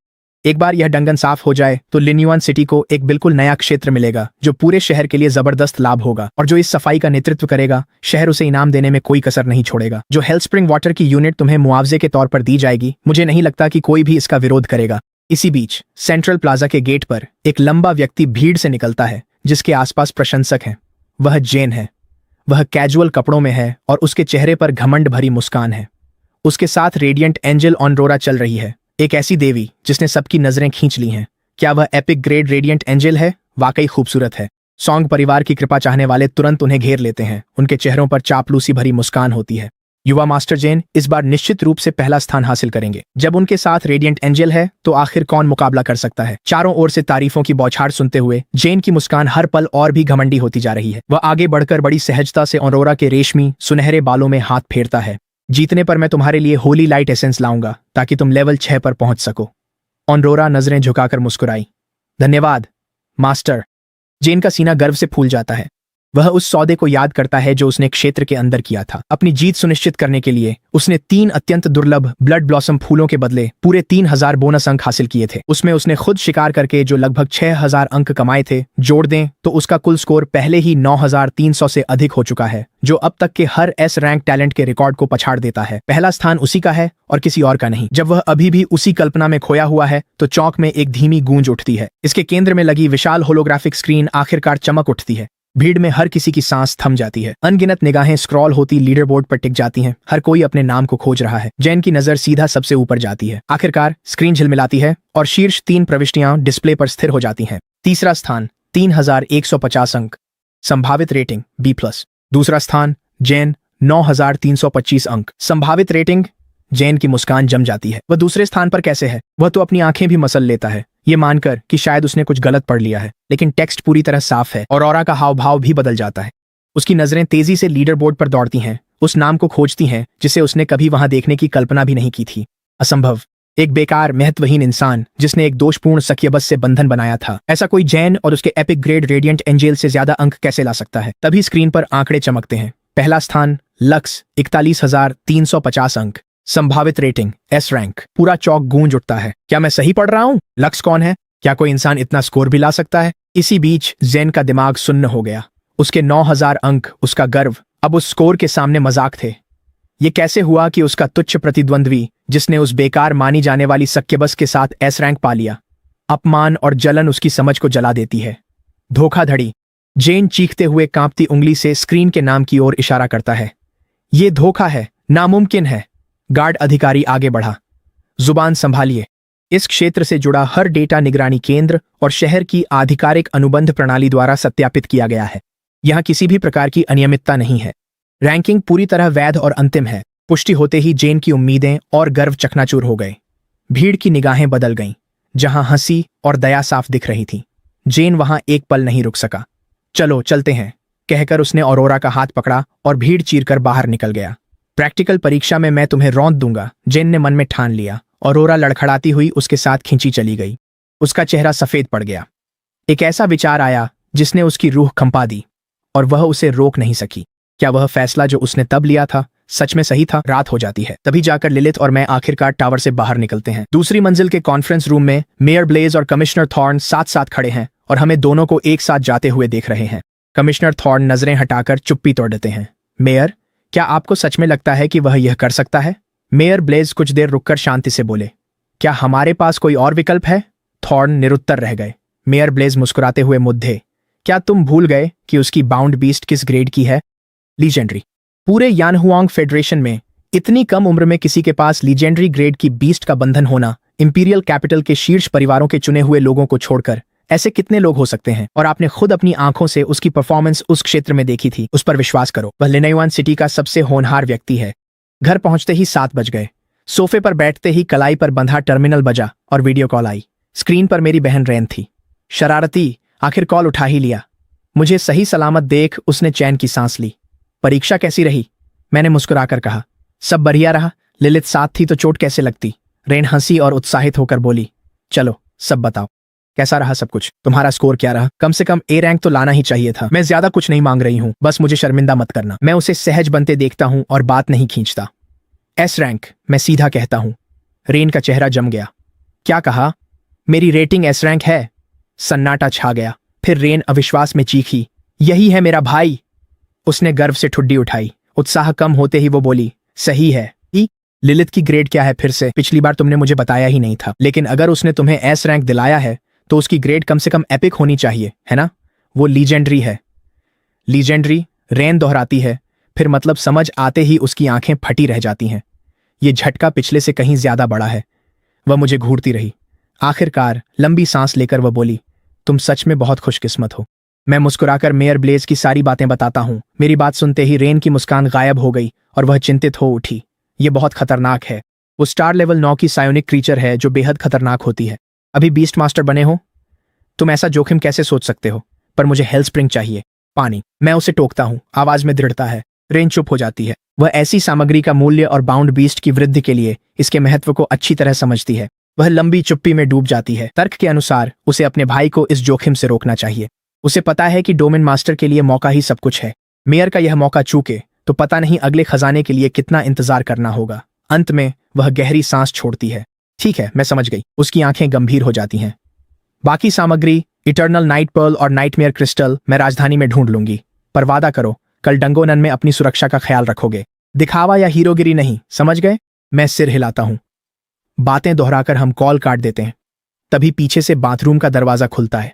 एक बार यह डंगन साफ हो जाए तो लिन्युआन सिटी को एक बिल्कुल नया क्षेत्र मिलेगा जो पूरे शहर के लिए जबरदस्त लाभ होगा। और जो इस सफाई का नेतृत्व करेगा शहर उसे इनाम देने में कोई कसर नहीं छोड़ेगा। जो हेल्थ स्प्रिंग वाटर की यूनिट तुम्हें मुआवजे के तौर पर दी जाएगी, मुझे नहीं लगता कि कोई भी इसका विरोध करेगा। इसी बीच सेंट्रल प्लाजा के गेट पर एक लंबा व्यक्ति भीड़ से निकलता है जिसके आसपास प्रशंसक हैं। वह जेन है। वह कैजुअल कपड़ों में है और उसके चेहरे पर घमंड भरी मुस्कान है। उसके साथ रेडिएंट एंजल ऑनरोरा चल रही है, एक ऐसी देवी जिसने सबकी नजरें खींच ली हैं। क्या वह एपिक ग्रेड रेडिएंट एंजल है? वाकई खूबसूरत है। सॉन्ग परिवार की कृपा चाहने वाले तुरंत उन्हें घेर लेते हैं। उनके चेहरों पर चापलूसी भरी मुस्कान होती है। युवा मास्टर जेन इस बार निश्चित रूप से पहला स्थान हासिल करेंगे। जब उनके साथ रेडिएंट एंजल है तो आखिर कौन मुकाबला कर सकता है? चारों ओर से तारीफों की बौछार सुनते हुए जेन की मुस्कान हर पल और भी घमंडी होती जा रही है। वह आगे बढ़कर बड़ी सहजता से ऑनरोरा के रेशमी सुनहरे बालों में हाथ फेरता है। जीतने पर मैं तुम्हारे लिए होली लाइट एसेंस लाऊंगा ताकि तुम लेवल 6 पर पहुंच सको। ऑनरोरा नजरें झुकाकर मुस्कुराई। धन्यवाद मास्टर। जेन का सीना गर्व से फूल जाता है। वह उस सौदे को याद करता है जो उसने क्षेत्र के अंदर किया था। अपनी जीत सुनिश्चित करने के लिए उसने 3 अत्यंत दुर्लभ ब्लड ब्लॉसम फूलों के बदले पूरे 3000 बोनस अंक हासिल किए थे। उसमें उसने खुद शिकार करके जो लगभग 6000 अंक कमाए थे, जोड़ दें तो उसका कुल स्कोर पहले ही 9300 से अधिक हो चुका है, जो अब तक के हर एस रैंक टैलेंट के रिकॉर्ड को पछाड़ देता है। पहला स्थान उसी का है और किसी और का नहीं। जब वह अभी भी उसी कल्पना में खोया हुआ है तो चौक में एक धीमी गूंज उठती है। इसके केंद्र में लगी विशाल होलोग्राफिक स्क्रीन आखिरकार चमक उठती है। भीड़ में हर किसी की सांस थम जाती है। अनगिनत निगाहें स्क्रॉल होती लीडर बोर्ड पर टिक जाती हैं। हर कोई अपने नाम को खोज रहा है। जैन की नजर सीधा सबसे ऊपर जाती है। आखिरकार स्क्रीन झिलमिलाती है और शीर्ष 3 प्रविष्टियां डिस्प्ले पर स्थिर हो जाती हैं। तीसरा स्थान 3150 अंक, संभावित रेटिंग B+। दूसरा स्थान जैन 9325 अंक, संभावित रेटिंग। जैन की मुस्कान जम जाती है। वह दूसरे स्थान पर कैसे है? वह तो अपनी आंखें भी मसल लेता है, ये मानकर कि शायद उसने कुछ गलत पढ़ लिया है। लेकिन टेक्स्ट पूरी तरह साफ है और ऑरा का हाव भाव भी बदल जाता है। उसकी नजरें तेजी से लीडर बोर्ड पर दौड़ती हैं, उस नाम को खोजती हैं जिसे उसने कभी वहां देखने की कल्पना भी नहीं की थी। असंभव। एक बेकार महत्वहीन इंसान जिसने एक दोषपूर्ण सख्यबस से बंधन बनाया था। ऐसा कोई जैन और उसके एपिक ग्रेड रेडिएंट एंजेल से ज्यादा अंक कैसे ला सकता है? तभी स्क्रीन पर आंकड़े चमकते हैं। पहला स्थान लक्स 41,350 अंक, संभावित रेटिंग S रैंक। पूरा चौक गूंज उठता है। क्या मैं सही पढ़ रहा हूँ? लक्स कौन है? क्या कोई इंसान इतना स्कोर भी ला सकता है? इसी बीच जैन का दिमाग सुन्न हो गया। उसके 9000 अंक, उसका गर्व, अब उस स्कोर के सामने मजाक थे। ये कैसे हुआ कि उसका तुच्छ प्रतिद्वंद्वी, जिसने उस बेकार मानी जाने वाली सक्केबस के साथ S रैंक पा लिया? अपमान और जलन उसकी समझ को जला देती है। धोखाधड़ी। जेन चीखते हुए कांपती उंगली से स्क्रीन के नाम की ओर इशारा करता है। ये धोखा है, नामुमकिन है। गार्ड अधिकारी आगे बढ़ा। जुबान संभालिए। इस क्षेत्र से जुड़ा हर डेटा निगरानी केंद्र और शहर की आधिकारिक अनुबंध प्रणाली द्वारा सत्यापित किया गया है। यहां किसी भी प्रकार की अनियमितता नहीं है। रैंकिंग पूरी तरह वैध और अंतिम है। पुष्टि होते ही जेन की उम्मीदें और गर्व चकनाचूर हो गए। भीड़ की निगाहें बदल गईं। जहां हंसी और दया साफ दिख रही थी, जेन वहां एक पल नहीं रुक सका। चलो चलते हैं। कहकर उसने ऑरोरा का हाथ पकड़ा और भीड़ चीरकर बाहर निकल गया। प्रैक्टिकल परीक्षा में मैं तुम्हें रौंद दूंगा, जेन ने मन में ठान लिया। ऑरोरा लड़खड़ाती हुई उसके साथ खींची चली गई। उसका चेहरा सफेद पड़ गया। एक ऐसा विचार आया जिसने उसकी रूह कंपा दी और वह उसे रोक नहीं सकी। क्या वह फैसला जो उसने तब लिया था सच में सही था? रात हो जाती है, तभी जाकर लिलिथ और मैं आखिरकार टावर से बाहर निकलते हैं। दूसरी मंजिल के कॉन्फ्रेंस रूम में मेयर ब्लेज और कमिश्नर थॉर्न साथ साथ खड़े हैं और हमें दोनों को एक साथ जाते हुए देख रहे हैं। कमिश्नर थॉर्न नजरें हटाकर चुप्पी तोड़ देते हैं। मेयर, क्या आपको सच में लगता है कि वह यह कर सकता है? मेयर ब्लेज कुछ देर रुककर शांति से बोले, क्या हमारे पास कोई और विकल्प है? थॉर्न निरुत्तर रह गए। मेयर ब्लेज मुस्कुराते हुए मुद्दे, क्या तुम भूल गए कि उसकी बाउंड बीस्ट किस ग्रेड की है? लीजेंडरी। पूरे यानहुआंग फेडरेशन में इतनी कम उम्र में किसी के पास लीजेंडरी ग्रेड की बीस्ट का बंधन होना, इंपीरियल कैपिटल के शीर्ष परिवारों के चुने हुए लोगों को छोड़कर ऐसे कितने लोग हो सकते हैं? और आपने खुद अपनी आंखों से उसकी परफॉर्मेंस उस क्षेत्र में देखी थी, उस पर विश्वास करो। वह लिनयुआन सिटी का सबसे होनहार व्यक्ति है। घर पहुंचते ही 7 बज गए। सोफे पर बैठते ही कलाई पर बंधा टर्मिनल बजा और वीडियो कॉल आई। स्क्रीन पर मेरी बहन रेन थी। शरारती, आखिर कॉल उठा ही लिया। मुझे सही सलामत देख उसने चैन की सांस ली। परीक्षा कैसी रही? मैंने मुस्कुराकर कहा, सब बढ़िया रहा। लिलिथ साथ थी तो चोट कैसे लगती? रेन हंसी और उत्साहित होकर बोली, चलो सब बताओ, कैसा रहा सब कुछ? तुम्हारा स्कोर क्या रहा? कम से कम ए रैंक तो लाना ही चाहिए था। मैं ज्यादा कुछ नहीं मांग रही हूँ, बस मुझे शर्मिंदा मत करना। मैं उसे सहज बनते देखता हूँ और बात नहीं खींचता। एस रैंक, मैं सीधा कहता हूँ। रेन का चेहरा जम गया। क्या कहा? मेरी रेटिंग एस रैंक है। सन्नाटा छा गया। फिर रेन अविश्वास में चीखी, यही है मेरा भाई। उसने गर्व से ठुड्डी उठाई। उत्साह कम होते ही वो बोली, सही है। लिलिथ की ग्रेड क्या है फिर से? पिछली बार तुमने मुझे बताया ही नहीं था। लेकिन अगर उसने तुम्हें एस रैंक दिलाया है तो उसकी ग्रेड कम से कम एपिक होनी चाहिए, है ना? वो लीजेंडरी है। लीजेंडरी? रेन दोहराती है। फिर मतलब समझ आते ही उसकी आंखें फटी रह जाती हैं। ये झटका पिछले से कहीं ज्यादा बड़ा है। वह मुझे घूरती रही। आखिरकार लंबी सांस लेकर वह बोली, तुम सच में बहुत खुशकिस्मत हो। मैं मुस्कुराकर मेयर ब्लेज की सारी बातें बताता हूँ। मेरी बात सुनते ही रेन की मुस्कान गायब हो गई और वह चिंतित हो उठी। ये बहुत खतरनाक है। वो स्टार लेवल 9 की सायोनिक क्रीचर है जो बेहद खतरनाक होती है। अभी बीस्ट मास्टर बने हो? तुम ऐसा जोखिम कैसे सोच सकते हो? पर मुझे हेल्थ स्प्रिंग चाहिए, पानी। मैं उसे टोकता हूँ। आवाज में दृढ़ता है। रेन चुप हो जाती है। वह ऐसी सामग्री का मूल्य और बाउंड बीस्ट की वृद्धि के लिए इसके महत्व को अच्छी तरह समझती है। वह लंबी चुप्पी में डूब जाती है। तर्क के अनुसार उसे अपने भाई को इस जोखिम से रोकना चाहिए। उसे पता है कि डोमेन मास्टर के लिए मौका ही सब कुछ है। मेयर का यह मौका चूके तो पता नहीं अगले खजाने के लिए कितना इंतजार करना होगा। अंत में वह गहरी सांस छोड़ती है। ठीक है, मैं समझ गई। उसकी आंखें गंभीर हो जाती हैं। बाकी सामग्री, इटर्नल नाइट पर्ल और नाइटमेयर क्रिस्टल मैं राजधानी में ढूंढ लूंगी। पर वादा करो, कल डंगोनन में अपनी सुरक्षा का ख्याल रखोगे। दिखावा या हीरोगिरी नहीं, समझ गए? मैं सिर हिलाता हूं। बातें दोहराकर हम कॉल काट देते हैं। तभी पीछे से बाथरूम का दरवाजा खुलता है।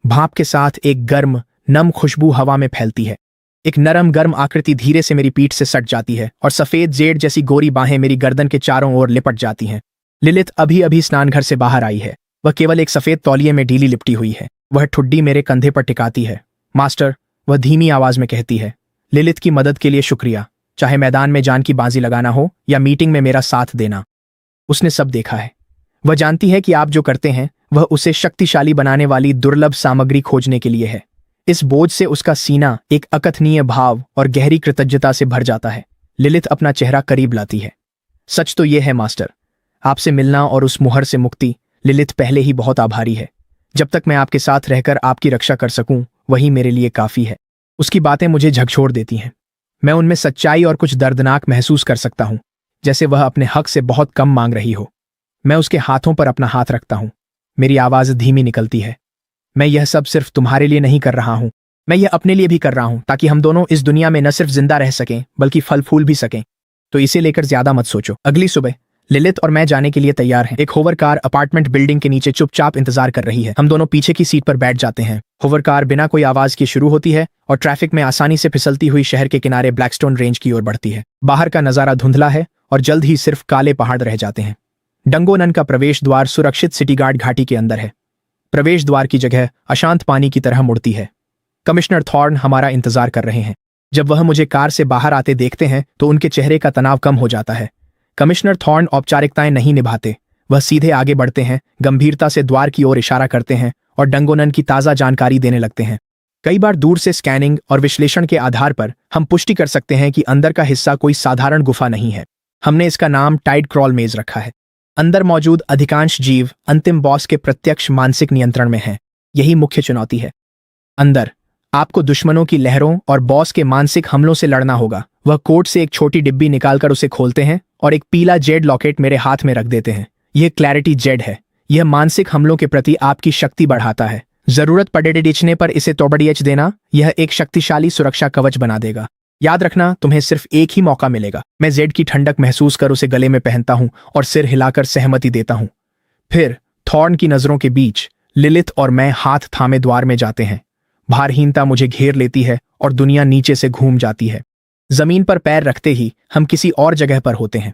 भाप के साथ एक गर्म नम खुशबू हवा में फैलती है। एक नरम गर्म आकृति धीरे से मेरी पीठ से सट जाती है और सफेद जेड जैसी गोरी बाहें मेरी गर्दन के चारों ओर लिपट जाती हैं। लिलिथ अभी अभी स्नानघर से बाहर आई है। वह केवल एक सफेद तौलिए में ढीली लिपटी हुई है। वह ठुड्डी मेरे कंधे पर टिकाती है। मास्टर, वह धीमी आवाज में कहती है, लिलिथ की मदद के लिए शुक्रिया, चाहे मैदान में जान की बाजी लगाना हो या मीटिंग में मेरा साथ देना। उसने सब देखा है। वह जानती है कि आप जो करते हैं वह उसे शक्तिशाली बनाने वाली दुर्लभ सामग्री खोजने के लिए है। इस बोझ से उसका सीना एक अकथनीय भाव और गहरी कृतज्ञता से भर जाता है। लिलिथ अपना चेहरा करीब लाती है। सच तो यह है मास्टर, आपसे मिलना और उस मुहर से मुक्ति, लिलिथ पहले ही बहुत आभारी है। जब तक मैं आपके साथ रहकर आपकी रक्षा कर सकूं वही मेरे लिए काफी है। उसकी बातें मुझे झकझोर देती हैं। मैं उनमें सच्चाई और कुछ दर्दनाक महसूस कर सकता हूं, जैसे वह अपने हक से बहुत कम मांग रही हो। मैं उसके हाथों पर अपना हाथ रखता हूं। मेरी आवाज धीमी निकलती है। मैं यह सब सिर्फ तुम्हारे लिए नहीं कर रहा हूं, मैं यह अपने लिए भी कर रहा हूं, ताकि हम दोनों इस दुनिया में न सिर्फ जिंदा रह सकें बल्कि फल फूल भी सकें। तो इसे लेकर ज्यादा मत सोचो। अगली सुबह लिलिथ और मैं जाने के लिए तैयार हैं। एक होवर कार अपार्टमेंट बिल्डिंग के नीचे चुपचाप इंतजार कर रही है। हम दोनों पीछे की सीट पर बैठ जाते हैं। होवर कार बिना कोई आवाज के शुरू होती है और ट्रैफिक में आसानी से फिसलती हुई शहर के किनारे ब्लैकस्टोन रेंज की ओर बढ़ती है। बाहर का नजारा धुंधला है और जल्द ही सिर्फ काले पहाड़ रह जाते हैं। डंगोनन का प्रवेश द्वार सुरक्षित सिटी गार्ड घाटी के अंदर है। प्रवेश द्वार की जगह अशांत पानी की तरह मुड़ती है। कमिश्नर थॉर्न हमारा इंतजार कर रहे हैं। जब वह मुझे कार से बाहर आते देखते हैं तो उनके चेहरे का तनाव कम हो जाता है। कमिश्नर थॉर्न औपचारिकताएं नहीं निभाते। वह सीधे आगे बढ़ते हैं, गंभीरता से द्वार की ओर इशारा करते हैं और डंगोनन की ताज़ा जानकारी देने लगते हैं। कई बार दूर से स्कैनिंग और विश्लेषण के आधार पर हम पुष्टि कर सकते हैं कि अंदर का हिस्सा कोई साधारण गुफा नहीं है। हमने इसका नाम टाइड क्रॉल मेज रखा है। अंदर मौजूद अधिकांश जीव अंतिम बॉस के प्रत्यक्ष मानसिक नियंत्रण में हैं। यही मुख्य चुनौती है। अंदर आपको दुश्मनों की लहरों और बॉस के मानसिक हमलों से लड़ना होगा। वह कोट से एक छोटी डिब्बी निकालकर उसे खोलते हैं और एक पीला जेड लॉकेट मेरे हाथ में रख देते हैं। यह क्लैरिटी जेड है। यह मानसिक हमलों के प्रति आपकी शक्ति बढ़ाता है। जरूरत पड़ने पर इसे तोड़िएच देना, यह एक शक्तिशाली सुरक्षा कवच बना देगा। याद रखना, तुम्हें सिर्फ एक ही मौका मिलेगा। मैं जेड की ठंडक महसूस कर उसे गले में पहनता हूं और सिर हिलाकर सहमति देता हूं। फिर थॉर्न की नजरों के बीच लिलिथ और मैं हाथ थामे द्वार में जाते हैं। भारहीनता मुझे घेर लेती है और दुनिया नीचे से घूम जाती है। जमीन पर पैर रखते ही हम किसी और जगह पर होते हैं।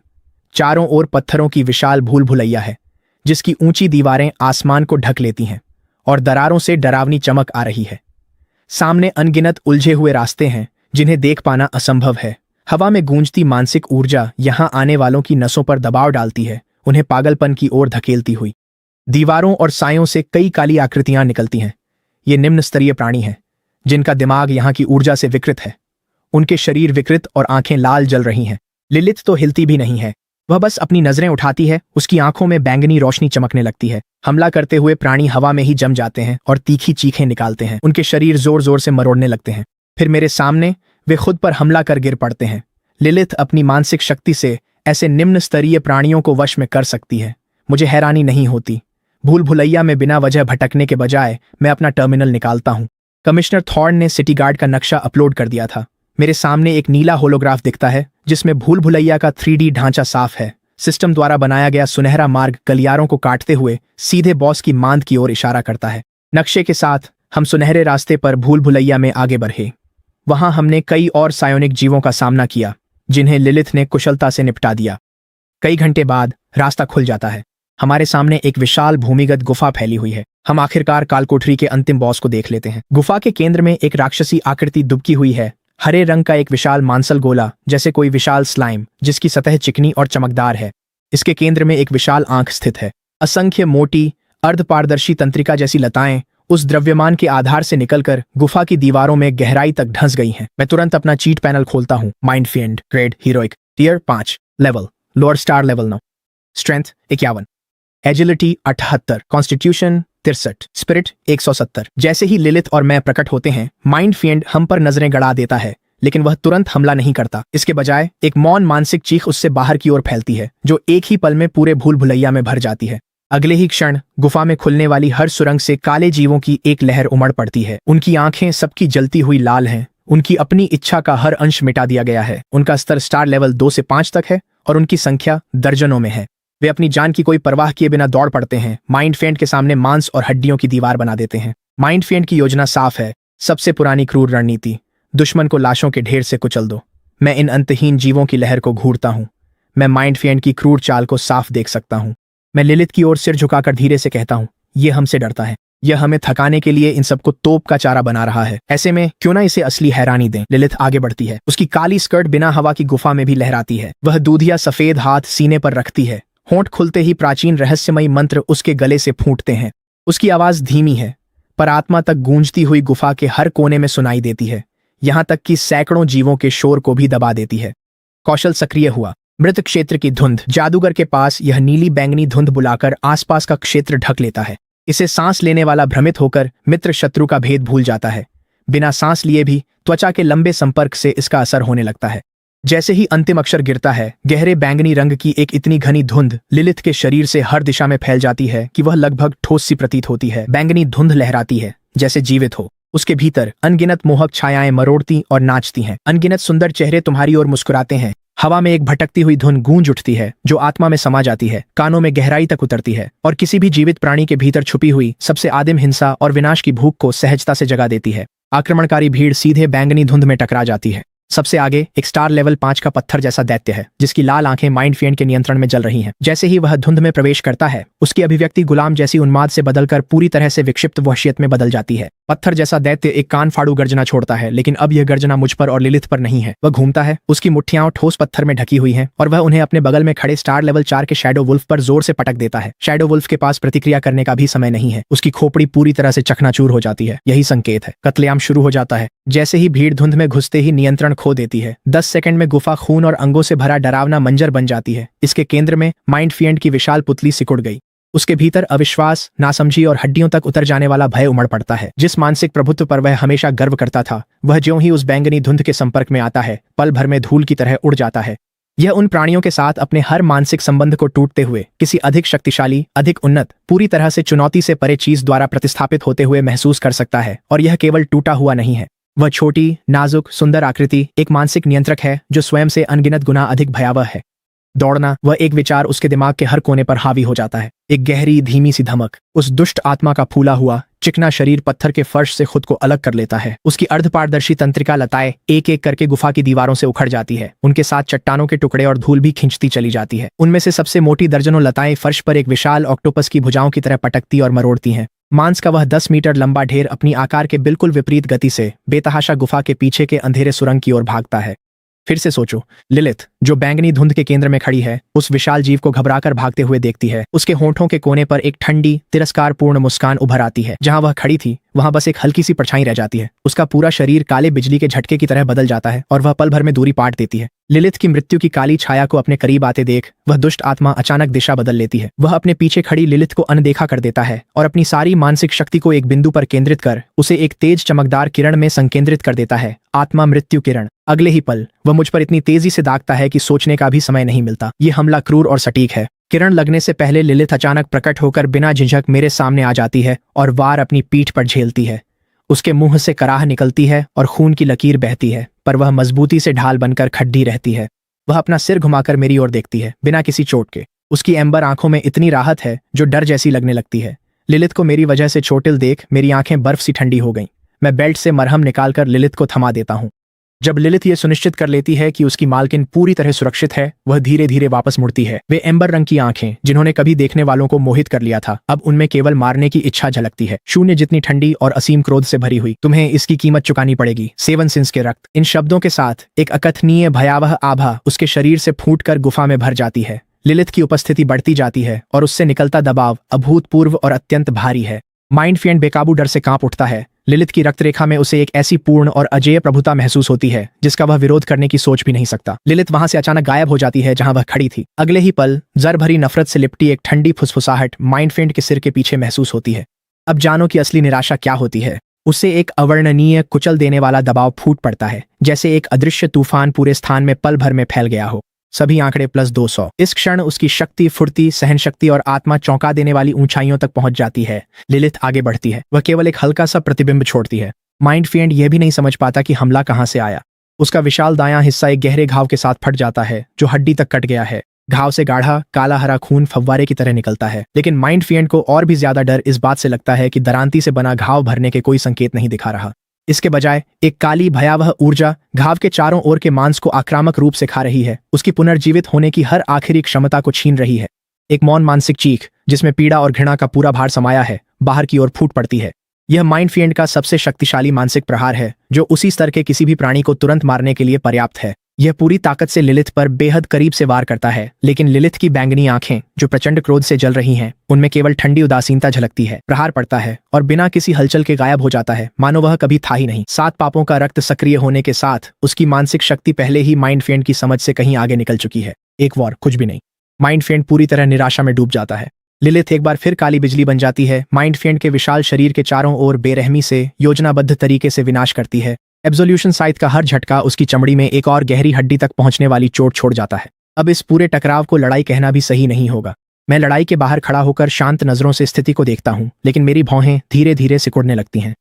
चारों ओर पत्थरों की विशाल भूल भुलैया है, जिसकी ऊंची दीवारें आसमान को ढक लेती हैं और दरारों से डरावनी चमक आ रही है। सामने अनगिनत उलझे हुए रास्ते हैं जिन्हें देख पाना असंभव है। हवा में गूंजती मानसिक ऊर्जा यहां आने वालों की नसों पर दबाव डालती है, उन्हें पागलपन की ओर धकेलती हुई। दीवारों और सायों से कई काली आकृतियां निकलती हैं। ये निम्न स्तरीय प्राणी हैं जिनका दिमाग यहां की ऊर्जा से विकृत है। उनके शरीर विकृत और आंखें लाल जल रही हैं। लिलिथ तो हिलती भी नहीं है। वह बस अपनी नजरें उठाती है, उसकी आंखों में बैंगनी रोशनी चमकने लगती है। हमला करते हुए प्राणी हवा में ही जम जाते हैं और तीखी चीखें निकालते हैं। उनके शरीर जोर जोर से मरोड़ने लगते हैं। फिर मेरे सामने वे खुद पर हमला कर गिर पड़ते हैं। लिलिथ अपनी मानसिक शक्ति से ऐसे निम्न स्तरीय प्राणियों को वश में कर सकती है। मुझे हैरानी नहीं होती। भूल भुलैया में बिना वजह भटकने के बजाय मैं अपना टर्मिनल निकालता हूं। कमिश्नर थॉर्न ने सिटी गार्ड का नक्शा अपलोड कर दिया था। मेरे सामने एक नीला होलोग्राफ दिखता है जिसमें भूल भुलैया का 3D ढांचा साफ है। सिस्टम द्वारा बनाया गया सुनहरा मार्ग गलियारों को काटते हुए सीधे बॉस की मांद की ओर इशारा करता है। नक्शे के साथ हम सुनहरे रास्ते पर भूल भुलैया में आगे बढ़े। वहां हमने कई और सायोनिक जीवों का सामना किया जिन्हें लिलिथ ने कुशलता से निपटा दिया। कई घंटे बाद रास्ता खुल जाता है। हमारे सामने एक विशाल भूमिगत गुफा फैली हुई है। हम आखिरकार कालकोठरी के अंतिम बॉस को देख लेते हैं। गुफा के केंद्र में एक राक्षसी आकृति दुबकी हुई है। हरे रंग का एक विशाल मांसल गोला, जैसे कोई विशाल स्लाइम जिसकी सतह चिकनी और चमकदार है। इसके केंद्र में एक विशाल आंख स्थित है। असंख्य मोटी अर्धपारदर्शी तंत्रिका जैसी लताएं उस द्रव्यमान के आधार से निकलकर गुफा की दीवारों में गहराई तक धंस गई हैं। मैं तुरंत अपना चीट पैनल खोलता हूं। Mind fiend, grade heroic, tier 5, level lower star level 9, strength 51, agility 78, constitution 63, spirit 170। जैसे ही लिलिथ और मैं प्रकट होते हैं, माइंड फेंड हम पर नजरें गड़ा देता है, लेकिन वह तुरंत हमला नहीं करता। इसके बजाय एक मौन मानसिक चीख उससे बाहर की ओर फैलती है, जो एक ही पल में पूरे भूल भुलैया में भर जाती है। अगले ही क्षण गुफा में खुलने वाली हर सुरंग से काले जीवों की एक लहर उमड़ पड़ती है। उनकी आंखें सबकी जलती हुई लाल हैं। उनकी अपनी इच्छा का हर अंश मिटा दिया गया है। उनका स्तर स्टार लेवल 2 से 5 तक है और उनकी संख्या दर्जनों में है। वे अपनी जान की कोई परवाह किए बिना दौड़ पड़ते हैं। माइंड फेंड के सामने मांस और हड्डियों की दीवार बना देते हैं। माइंड फेंड की योजना साफ है। सबसे पुरानी क्रूर रणनीति, दुश्मन को लाशों के ढेर से कुचल दो। मैं इन अंतहीन जीवों की लहर को घूरता हूं। मैं माइंड फेंड की क्रूर चाल को साफ देख सकता हूं। मैं लिलिथ की ओर सिर झुकाकर धीरे से कहता हूं, यह हमसे डरता है। यह हमें थकाने के लिए इन सबको तोप का चारा बना रहा है। ऐसे में क्यों ना इसे असली हैरानी दें। लिलिथ आगे बढ़ती है। उसकी काली स्कर्ट बिना हवा की गुफा में भी लहराती है। वह दूधिया सफेद हाथ सीने पर रखती है। होंठ खुलते ही प्राचीन रहस्यमयी मंत्र उसके गले से फूटते हैं। उसकी आवाज धीमी है, पर आत्मा तक गूंजती हुई गुफा के हर कोने में सुनाई देती है, यहां तक कि सैकड़ों जीवों के शोर को भी दबा देती है। कौशल सक्रिय हुआ। मृत क्षेत्र की धुंध। जादूगर के पास यह नीली बैंगनी धुंध बुलाकर आसपास का क्षेत्र ढक लेता है। इसे सांस लेने वाला भ्रमित होकर मित्र शत्रु का भेद भूल जाता है। बिना सांस लिए भी त्वचा के लंबे संपर्क से इसका असर होने लगता है। जैसे ही अंतिम अक्षर गिरता है, गहरे बैंगनी रंग की एक इतनी घनी धुंध लिलिथ के शरीर से हर दिशा में फैल जाती है कि वह लगभग ठोस सी प्रतीत होती है। बैंगनी धुंध लहराती है जैसे जीवित हो। उसके भीतर अनगिनत मोहक छायाएं मरोड़ती और नाचती हैं। अनगिनत सुंदर चेहरे तुम्हारी ओर मुस्कुराते हैं। हवा में एक भटकती हुई धुन गूंज उठती है जो आत्मा में समा जाती है, कानों में गहराई तक उतरती है और किसी भी जीवित प्राणी के भीतर छुपी हुई सबसे आदिम हिंसा और विनाश की भूख को सहजता से जगा देती है। आक्रमणकारी भीड़ सीधे बैंगनी धुंध में टकरा जाती है। सबसे आगे एक स्टार लेवल 5 का पत्थर जैसा दैत्य है, जिसकी लाल आंखें माइंड फेंड के नियंत्रण में जल रही हैं। जैसे ही वह धुंध में प्रवेश करता है, उसकी अभिव्यक्ति गुलाम जैसी उन्माद से बदलकर पूरी तरह से विक्षिप्त वहशियत में बदल जाती है। पत्थर जैसा दैत्य एक कान फाड़ू गर्जना छोड़ता है, लेकिन अब यह गर्जना मुझ पर और लिलिथ पर नहीं है। वह घूमता है, उसकी मुट्ठियां ठोस पत्थर में ढकी हुई हैं और वह उन्हें अपने बगल में खड़े स्टार लेवल 4 के शैडो वुल्फ पर जोर से पटक देता है। शैडो वुल्फ के पास प्रतिक्रिया करने का भी समय नहीं है। उसकी खोपड़ी पूरी तरह से चकनाचूर हो जाती है। यही संकेत है, कत्लेआम शुरू हो जाता है। जैसे ही भीड़ धुंध में घुसते ही नियंत्रण खो देती है। 10 सेकंड में गुफा खून और अंगों से भरा डरावना मंजर बन जाती है। इसके केंद्र में माइंड फेंड की विशाल पुतली सिकुड़ गई। उसके भीतर अविश्वास, नासमझी और हड्डियों तक उतर जाने वाला भय उमड़ पड़ता है। जिस मानसिक प्रभुत्व पर वह हमेशा गर्व करता था, वह ज्यों ही उस बैंगनी धुंध के संपर्क में आता है, पल भर में धूल की तरह उड़ जाता है। यह उन प्राणियों के साथ अपने हर मानसिक संबंध को टूटते हुए किसी अधिक शक्तिशाली, अधिक उन्नत, पूरी तरह से चुनौती से परे चीज द्वारा प्रतिस्थापित होते हुए महसूस कर सकता है। और यह केवल टूटा हुआ नहीं है, वह छोटी, नाजुक, सुंदर आकृति एक मानसिक नियंत्रक है जो स्वयं से अनगिनत गुना अधिक भयावह है। दौड़ना, वह एक विचार उसके दिमाग के हर कोने पर हावी हो जाता है। एक गहरी, धीमी सी धमक उस दुष्ट आत्मा का फूला हुआ चिकना शरीर पत्थर के फर्श से खुद को अलग कर लेता है। उसकी अर्धपारदर्शी तंत्रिका लताएं एक एक करके गुफा की दीवारों से उखड़ जाती है। उनके साथ चट्टानों के टुकड़े और धूल भी खिंचती चली जाती है। उनमें से सबसे मोटी दर्जनों लताएं फर्श पर एक विशाल ऑक्टोपस की भुजाओं की तरह पटकती और मरोड़ती हैं। मांस का वह 10 मीटर लंबा ढेर अपनी आकार के बिल्कुल विपरीत गति से बेतहाशा गुफा के पीछे के अंधेरे सुरंग की ओर भागता है। फिर से सोचो, लिलिथ जो बैंगनी धुंध के केंद्र में खड़ी है, उस विशाल जीव को घबराकर भागते हुए देखती है। उसके होंठों के कोने पर एक ठंडी, तिरस्कारपूर्ण मुस्कान उभर आती है। जहां वह खड़ी थी, वहां बस एक हल्की सी परछाई रह जाती है। उसका पूरा शरीर काले बिजली के झटके की तरह बदल जाता है और वह पल भर में दूरी पाट देती है। लिलिथ की मृत्यु की काली छाया को अपने करीब आते देख वह दुष्ट आत्मा अचानक दिशा बदल लेती है। वह अपने पीछे खड़ी लिलिथ को अनदेखा कर देता है और अपनी सारी मानसिक शक्ति को एक बिंदु पर केंद्रित कर उसे एक तेज चमकदार किरण में संकेंद्रित कर देता है। आत्मा मृत्यु किरण। अगले ही पल वह मुझ पर इतनी तेजी से दागता है कि सोचने का भी समय नहीं मिलता। ये हमला क्रूर और सटीक है। किरण लगने से पहले लिलिथ अचानक प्रकट होकर बिना झिझक मेरे सामने आ जाती है और वार अपनी पीठ पर झेलती है। उसके मुंह से कराह निकलती है और खून की लकीर बहती है, पर वह मजबूती से ढाल बनकर खड्डी रहती है। वह अपना सिर घुमाकर मेरी ओर देखती है, बिना किसी चोट के। उसकी एम्बर आंखों में इतनी राहत है जो डर जैसी लगने लगती है। लिलिथ को मेरी वजह से चोटिल देख मेरी आंखें बर्फ सी ठंडी हो गईं। मैं बेल्ट से मरहम निकालकर लिलिथ को थमा देता हूं। जब लिलिथ ये सुनिश्चित कर लेती है कि उसकी मालकिन पूरी तरह सुरक्षित है, वह धीरे धीरे वापस मुड़ती है। वे एम्बर रंग की आंखें, जिन्होंने कभी देखने वालों को मोहित कर लिया था, अब उनमें केवल मारने की इच्छा झलकती है, शून्य जितनी ठंडी और असीम क्रोध से भरी हुई। तुम्हें इसकी कीमत चुकानी पड़ेगी, 7 सिंस के रक्त। इन शब्दों के साथ एक अकथनीय भयावह आभा उसके शरीर से फूटकर गुफा में भर जाती है। लिलिथ की उपस्थिति बढ़ती जाती है और उससे निकलता दबाव अभूतपूर्व और अत्यंत भारी है। माइंड फेंड बेकाबू डर से कांप उठता है। लिलिथ की रक्तरेखा में उसे एक ऐसी पूर्ण और अजेय प्रभुता महसूस होती है जिसका वह विरोध करने की सोच भी नहीं सकता। लिलिथ वहां से अचानक गायब हो जाती है जहां वह खड़ी थी। अगले ही पल जर भरी नफरत से लिपटी एक ठंडी फुसफुसाहट माइंड फेंड के सिर के पीछे महसूस होती है। अब जानो कि असली निराशा क्या होती है। उसे एक अवर्णनीय, कुचल देने वाला दबाव फूट पड़ता है, जैसे एक अदृश्य तूफान पूरे स्थान में पल भर में फैल गया हो। सभी आंकड़े +200। इस क्षण उसकी शक्ति, फुर्ती, सहनशक्ति और आत्मा चौंका देने वाली ऊंचाइयों तक पहुंच जाती है। लिलिथ आगे बढ़ती है। वह केवल एक हल्का सा प्रतिबिंब छोड़ती है। माइंड फेंड यह भी नहीं समझ पाता कि हमला कहां से आया। उसका विशाल दायां हिस्सा एक गहरे घाव के साथ फट जाता है जो हड्डी तक कट गया है। घाव से गाढ़ा काला हरा खून फव्वारे की तरह निकलता है। लेकिन माइंड फेंड को और भी ज्यादा डर इस बात से लगता है कि दरांती से बना घाव भरने के कोई संकेत नहीं दिखा रहा। इसके बजाय एक काली भयावह ऊर्जा घाव के चारों ओर के मांस को आक्रामक रूप से खा रही है, उसकी पुनर्जीवित होने की हर आखिरी क्षमता को छीन रही है। एक मौन मानसिक चीख जिसमें पीड़ा और घृणा का पूरा भार समाया है, बाहर की ओर फूट पड़ती है। यह माइंड फेंड का सबसे शक्तिशाली मानसिक प्रहार है, जो उसी स्तर के किसी भी प्राणी को तुरंत मारने के लिए पर्याप्त है। यह पूरी ताकत से लिलिथ पर बेहद करीब से वार करता है, लेकिन लिलिथ की बैंगनी आंखें, जो प्रचंड क्रोध से जल रही हैं, उनमें केवल ठंडी उदासीनता झलकती है। प्रहार पड़ता है और बिना किसी हलचल के गायब हो जाता है, मानो वह कभी था ही नहीं। 7 पापों का रक्त सक्रिय होने के साथ उसकी मानसिक शक्ति पहले ही माइंड फेंड की समझ से कहीं आगे निकल चुकी है। एक वॉर, कुछ भी नहीं। माइंड फेंड पूरी तरह निराशा में डूब जाता है। लिलिथ एक बार फिर काली बिजली बन जाती है। माइंड फेंड के विशाल शरीर के चारों ओर बेरहमी से, योजनाबद्ध तरीके से विनाश करती है। एब्सोल्यूशन साइट का हर झटका उसकी चमड़ी में एक और गहरी हड्डी तक पहुंचने वाली चोट छोड़ जाता है। अब इस पूरे टकराव को लड़ाई कहना भी सही नहीं होगा। मैं लड़ाई के बाहर खड़ा होकर शांत नजरों से स्थिति को देखता हूं, लेकिन मेरी भौहें धीरे धीरे सिकुड़ने लगती हैं।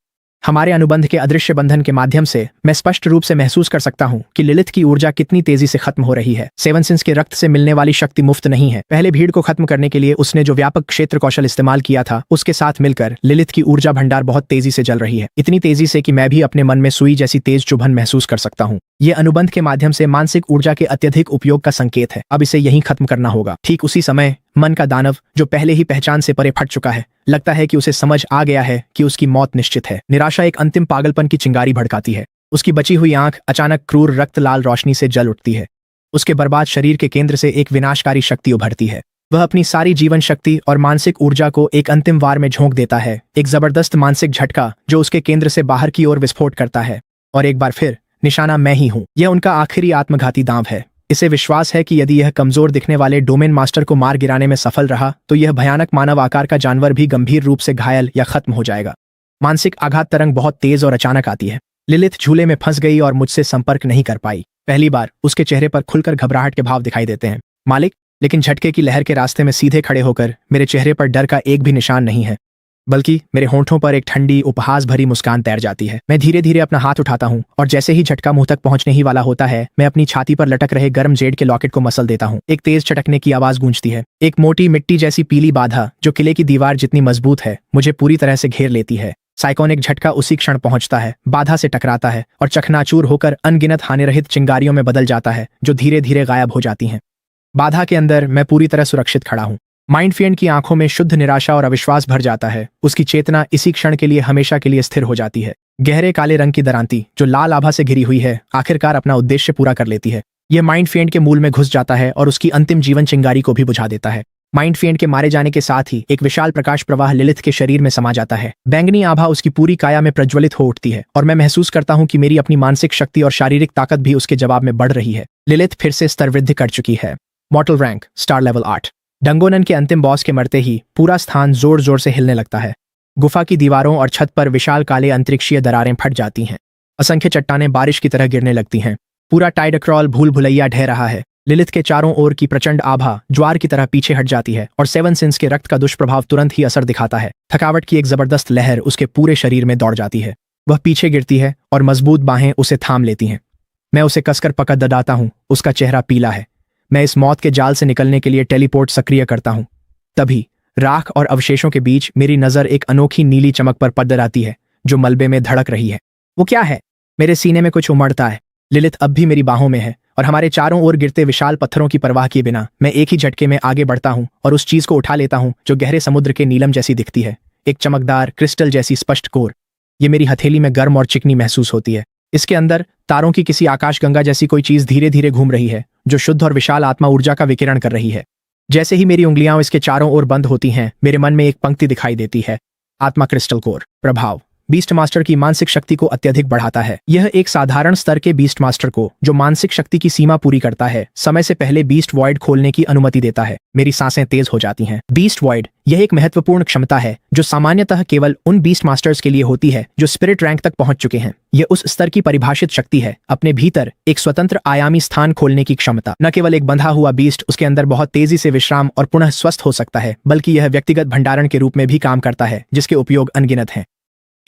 हमारे अनुबंध के अदृश्य बंधन के माध्यम से मैं स्पष्ट रूप से महसूस कर सकता हूँ कि लिलिथ की ऊर्जा कितनी तेजी से खत्म हो रही है। सेवन सिंस के रक्त से मिलने वाली शक्ति मुफ्त नहीं है। पहले भीड़ को खत्म करने के लिए उसने जो व्यापक क्षेत्र कौशल इस्तेमाल किया था, उसके साथ मिलकर लिलिथ की ऊर्जा भंडार बहुत तेजी से जल रही है, इतनी तेजी से कि मैं भी अपने मन में सुई जैसी तेज चुभन महसूस कर सकता हूँ। ये अनुबंध के माध्यम से मानसिक ऊर्जा के अत्यधिक उपयोग का संकेत है। अब इसे यहीं खत्म करना होगा। ठीक उसी समय मन का दानव, जो पहले ही पहचान से परे फट चुका है, लगता है कि उसे समझ आ गया है कि उसकी मौत निश्चित है। निराशा एक अंतिम पागलपन की चिंगारी भड़काती है। उसकी बची हुई आंख अचानक क्रूर रक्त लाल रोशनी से जल उठती है। उसके बर्बाद शरीर के केंद्र से एक विनाशकारी शक्ति उभरती है। वह अपनी सारी जीवन शक्ति और मानसिक ऊर्जा को एक अंतिम वार में झोंक देता है। एक जबरदस्त मानसिक झटका जो उसके केंद्र से बाहर की ओर विस्फोट करता है। और एक बार फिर निशाना मैं ही हूं। यह उनका आखिरी आत्मघाती दांव है। इसे विश्वास है कि यदि यह कमजोर दिखने वाले डोमेन मास्टर को मार गिराने में सफल रहा तो यह भयानक मानव आकार का जानवर भी गंभीर रूप से घायल या खत्म हो जाएगा। मानसिक आघात तरंग बहुत तेज और अचानक आती है। लिलिथ झूले में फंस गई और मुझसे संपर्क नहीं कर पाई। पहली बार उसके चेहरे पर खुलकर घबराहट के भाव दिखाई देते हैं। मालिक, लेकिन झटके की लहर के रास्ते में सीधे खड़े होकर मेरे चेहरे पर डर का एक भी निशान नहीं है, बल्कि मेरे होंठों पर एक ठंडी उपहास भरी मुस्कान तैर जाती है। मैं धीरे धीरे अपना हाथ उठाता हूँ और जैसे ही झटका मुंह तक पहुंचने ही वाला होता है, मैं अपनी छाती पर लटक रहे गर्म जेड के लॉकेट को मसल देता हूँ। एक तेज चटकने की आवाज गूंजती है। एक मोटी मिट्टी जैसी पीली बाधा जो किले की दीवार जितनी मजबूत है, मुझे पूरी तरह से घेर लेती है। साइकोनिक झटका उसी क्षण पहुंचता है, बाधा से टकराता है और चकनाचूर होकर अनगिनत हानिरहित चिंगारियों में बदल जाता है जो धीरे धीरे गायब हो जाती हैं। बाधा के अंदर मैं पूरी तरह सुरक्षित खड़ा हूँ। माइंडफिएंड की आंखों में शुद्ध निराशा और अविश्वास भर जाता है। उसकी चेतना इसी क्षण के लिए हमेशा के लिए स्थिर हो जाती है। गहरे काले रंग की दरांती जो लाल आभा से घिरी हुई है, आखिरकार अपना उद्देश्य पूरा कर लेती है। यह माइंडफिएंड के मूल में घुस जाता है और उसकी अंतिम जीवन चिंगारी को भी बुझा देता है। माइंडफिएंड के मारे जाने के साथ ही एक विशाल प्रकाश प्रवाह लिलिथ के शरीर में समा जाता है। बैंगनी आभा उसकी पूरी काया में प्रज्वलित हो उठती है और मैं महसूस करता हूं कि मेरी अपनी मानसिक शक्ति और शारीरिक ताकत भी उसके जवाब में बढ़ रही है। लिलिथ फिर से स्तर वृद्धि कर चुकी है। मॉर्टल रैंक स्टार लेवल 8। डंगोनन के अंतिम बॉस के मरते ही पूरा स्थान जोर जोर से हिलने लगता है। गुफा की दीवारों और छत पर विशाल काले अंतरिक्षीय दरारें फट जाती हैं। असंख्य चट्टानें बारिश की तरह गिरने लगती हैं। पूरा टाइडक्रॉल भूल भुलैया ढह रहा है। लिलिथ के चारों ओर की प्रचंड आभा ज्वार की तरह पीछे हट जाती है और सेवन सिंस के रक्त का दुष्प्रभाव तुरंत ही असर दिखाता है। थकावट की एक जबरदस्त लहर उसके पूरे शरीर में दौड़ जाती है। वह पीछे गिरती है और मजबूत बाहें उसे थाम लेती हैं। मैं उसे कसकर पकड़ दबाता हूं। उसका चेहरा पीला है। मैं इस मौत के जाल से निकलने के लिए टेलीपोर्ट सक्रिय करता हूं। तभी राख और अवशेषों के बीच मेरी नजर एक अनोखी नीली चमक पर पड़ आती है जो मलबे में धड़क रही है। वो क्या है? मेरे सीने में कुछ उमड़ता है। लिलिथ अब भी मेरी बाहों में है और हमारे चारों ओर गिरते विशाल पत्थरों की परवाह किए बिना मैं एक ही झटके में आगे बढ़ता हूं और उस चीज को उठा लेता हूं जो गहरे समुद्र के नीलम जैसी दिखती है। एक चमकदार क्रिस्टल जैसी स्पष्ट कोर। ये मेरी हथेली में गर्म और चिकनी महसूस होती है। इसके अंदर तारों की किसी आकाशगंगा जैसी कोई चीज धीरे धीरे घूम रही है जो शुद्ध और विशाल आत्मा ऊर्जा का विकिरण कर रही है। जैसे ही मेरी उंगलियां इसके चारों ओर बंद होती हैं, मेरे मन में एक पंक्ति दिखाई देती है। आत्मा क्रिस्टल कोर प्रभाव बीस्ट मास्टर की मानसिक शक्ति को अत्यधिक बढ़ाता है। यह एक साधारण स्तर के बीस्ट मास्टर को, जो मानसिक शक्ति की सीमा पूरी करता है, समय से पहले बीस्ट वॉइड खोलने की अनुमति देता है। मेरी सांसें तेज हो जाती हैं। बीस्ट वॉइड यह एक महत्वपूर्ण क्षमता है जो सामान्यतः केवल उन बीस्ट मास्टर्स के लिए होती है जो स्पिरिट रैंक तक पहुंच चुके हैं। यह उस स्तर की परिभाषित शक्ति है, अपने भीतर एक स्वतंत्र आयामी स्थान खोलने की क्षमता। न केवल एक बंधा हुआ बीस्ट उसके अंदर बहुत तेजी से विश्राम और पुनः स्वस्थ हो सकता है, बल्कि यह व्यक्तिगत भंडारण के रूप में भी काम करता है जिसके उपयोग अनगिनत हैं।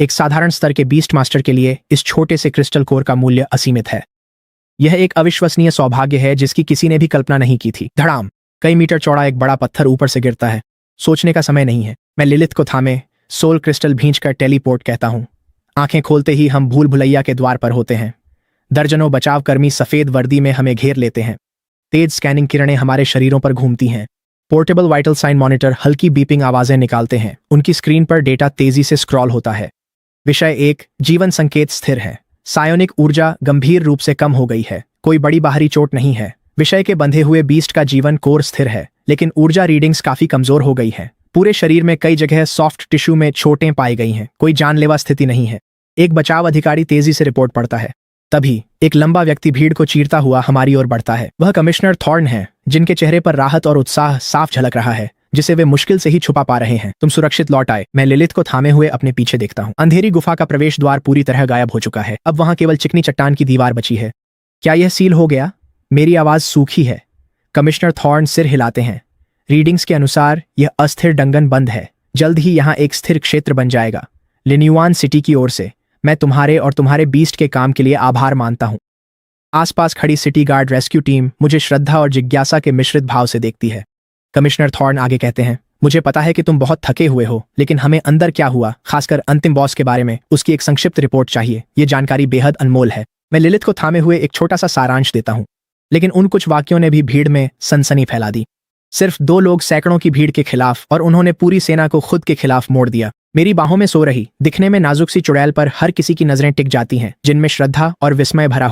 एक साधारण स्तर के बीस्ट मास्टर के लिए इस छोटे से क्रिस्टल कोर का मूल्य असीमित है। यह एक अविश्वसनीय सौभाग्य है जिसकी किसी ने भी कल्पना नहीं की थी। धड़ाम! कई मीटर चौड़ा एक बड़ा पत्थर ऊपर से गिरता है। सोचने का समय नहीं है। मैं लिलिथ को थामे सोल क्रिस्टल भींचकर टेलीपोर्ट कहता हूं। आंखें खोलते ही हम भूल भुलैया के द्वार पर होते हैं। दर्जनों बचाव कर्मी सफेद वर्दी में हमें घेर लेते हैं। तेज स्कैनिंग किरणें हमारे शरीरों पर घूमती हैं। पोर्टेबल वाइटल साइन मॉनिटर हल्की बीपिंग आवाजें निकालते हैं। उनकी स्क्रीन पर डेटा तेजी से स्क्रॉल होता है। विषय 1, जीवन संकेत स्थिर है। सायोनिक ऊर्जा गंभीर रूप से कम हो गई है। कोई बड़ी बाहरी चोट नहीं है। विषय के बंधे हुए बीस्ट का जीवन कोर स्थिर है, लेकिन ऊर्जा रीडिंग्स काफी कमजोर हो गई है। पूरे शरीर में कई जगह सॉफ्ट टिश्यू में चोटें पाई गई हैं। कोई जानलेवा स्थिति नहीं है। एक बचाव अधिकारी तेजी से रिपोर्ट पढ़ता है। तभी एक लंबा व्यक्ति भीड़ को चीरता हुआ हमारी ओर बढ़ता है। वह कमिश्नर थॉर्न है, जिनके चेहरे पर राहत और उत्साह साफ झलक रहा है, जिसे वे मुश्किल से ही छुपा पा रहे हैं। तुम सुरक्षित लौट आए। मैं लिलिथ को थामे हुए अपने पीछे देखता हूँ। अंधेरी गुफा का प्रवेश द्वार पूरी तरह गायब हो चुका है। अब वहां केवल चिकनी चट्टान की दीवार बची है। क्या यह सील हो गया? मेरी आवाज सूखी है। कमिश्नर थॉर्न सिर हिलाते हैं। रीडिंग्स के अनुसार यह अस्थिर डंगन बंद है। जल्द ही यहाँ एक स्थिर क्षेत्र बन जाएगा। लिन्युआन सिटी की ओर से मैं तुम्हारे और तुम्हारे बीस्ट के काम के लिए आभार मानता हूँ। आसपास खड़ी सिटी गार्ड रेस्क्यू टीम मुझे श्रद्धा और जिज्ञासा के मिश्रित भाव से देखती है। कमिश्नर थॉर्न आगे कहते हैं, मुझे पता है कि तुम बहुत थके हुए हो, लेकिन हमें अंदर क्या हुआ, खासकर अंतिम बॉस के बारे में, उसकी एक संक्षिप्त रिपोर्ट चाहिए। ये जानकारी बेहद अनमोल है। मैं लिलिथ को थामे हुए एक छोटा सा सारांश देता हूँ, लेकिन उन कुछ वाक्यों ने भी भीड़ में सनसनी फैला दी। सिर्फ 2 लोग सैकड़ों की भीड़ के खिलाफ, और उन्होंने पूरी सेना को खुद के खिलाफ मोड़ दिया। मेरी बाहों में सो रही, दिखने में नाजुक सी चुड़ैल पर हर किसी की नजरें टिक जाती हैं, जिनमें श्रद्धा और विस्मय भरा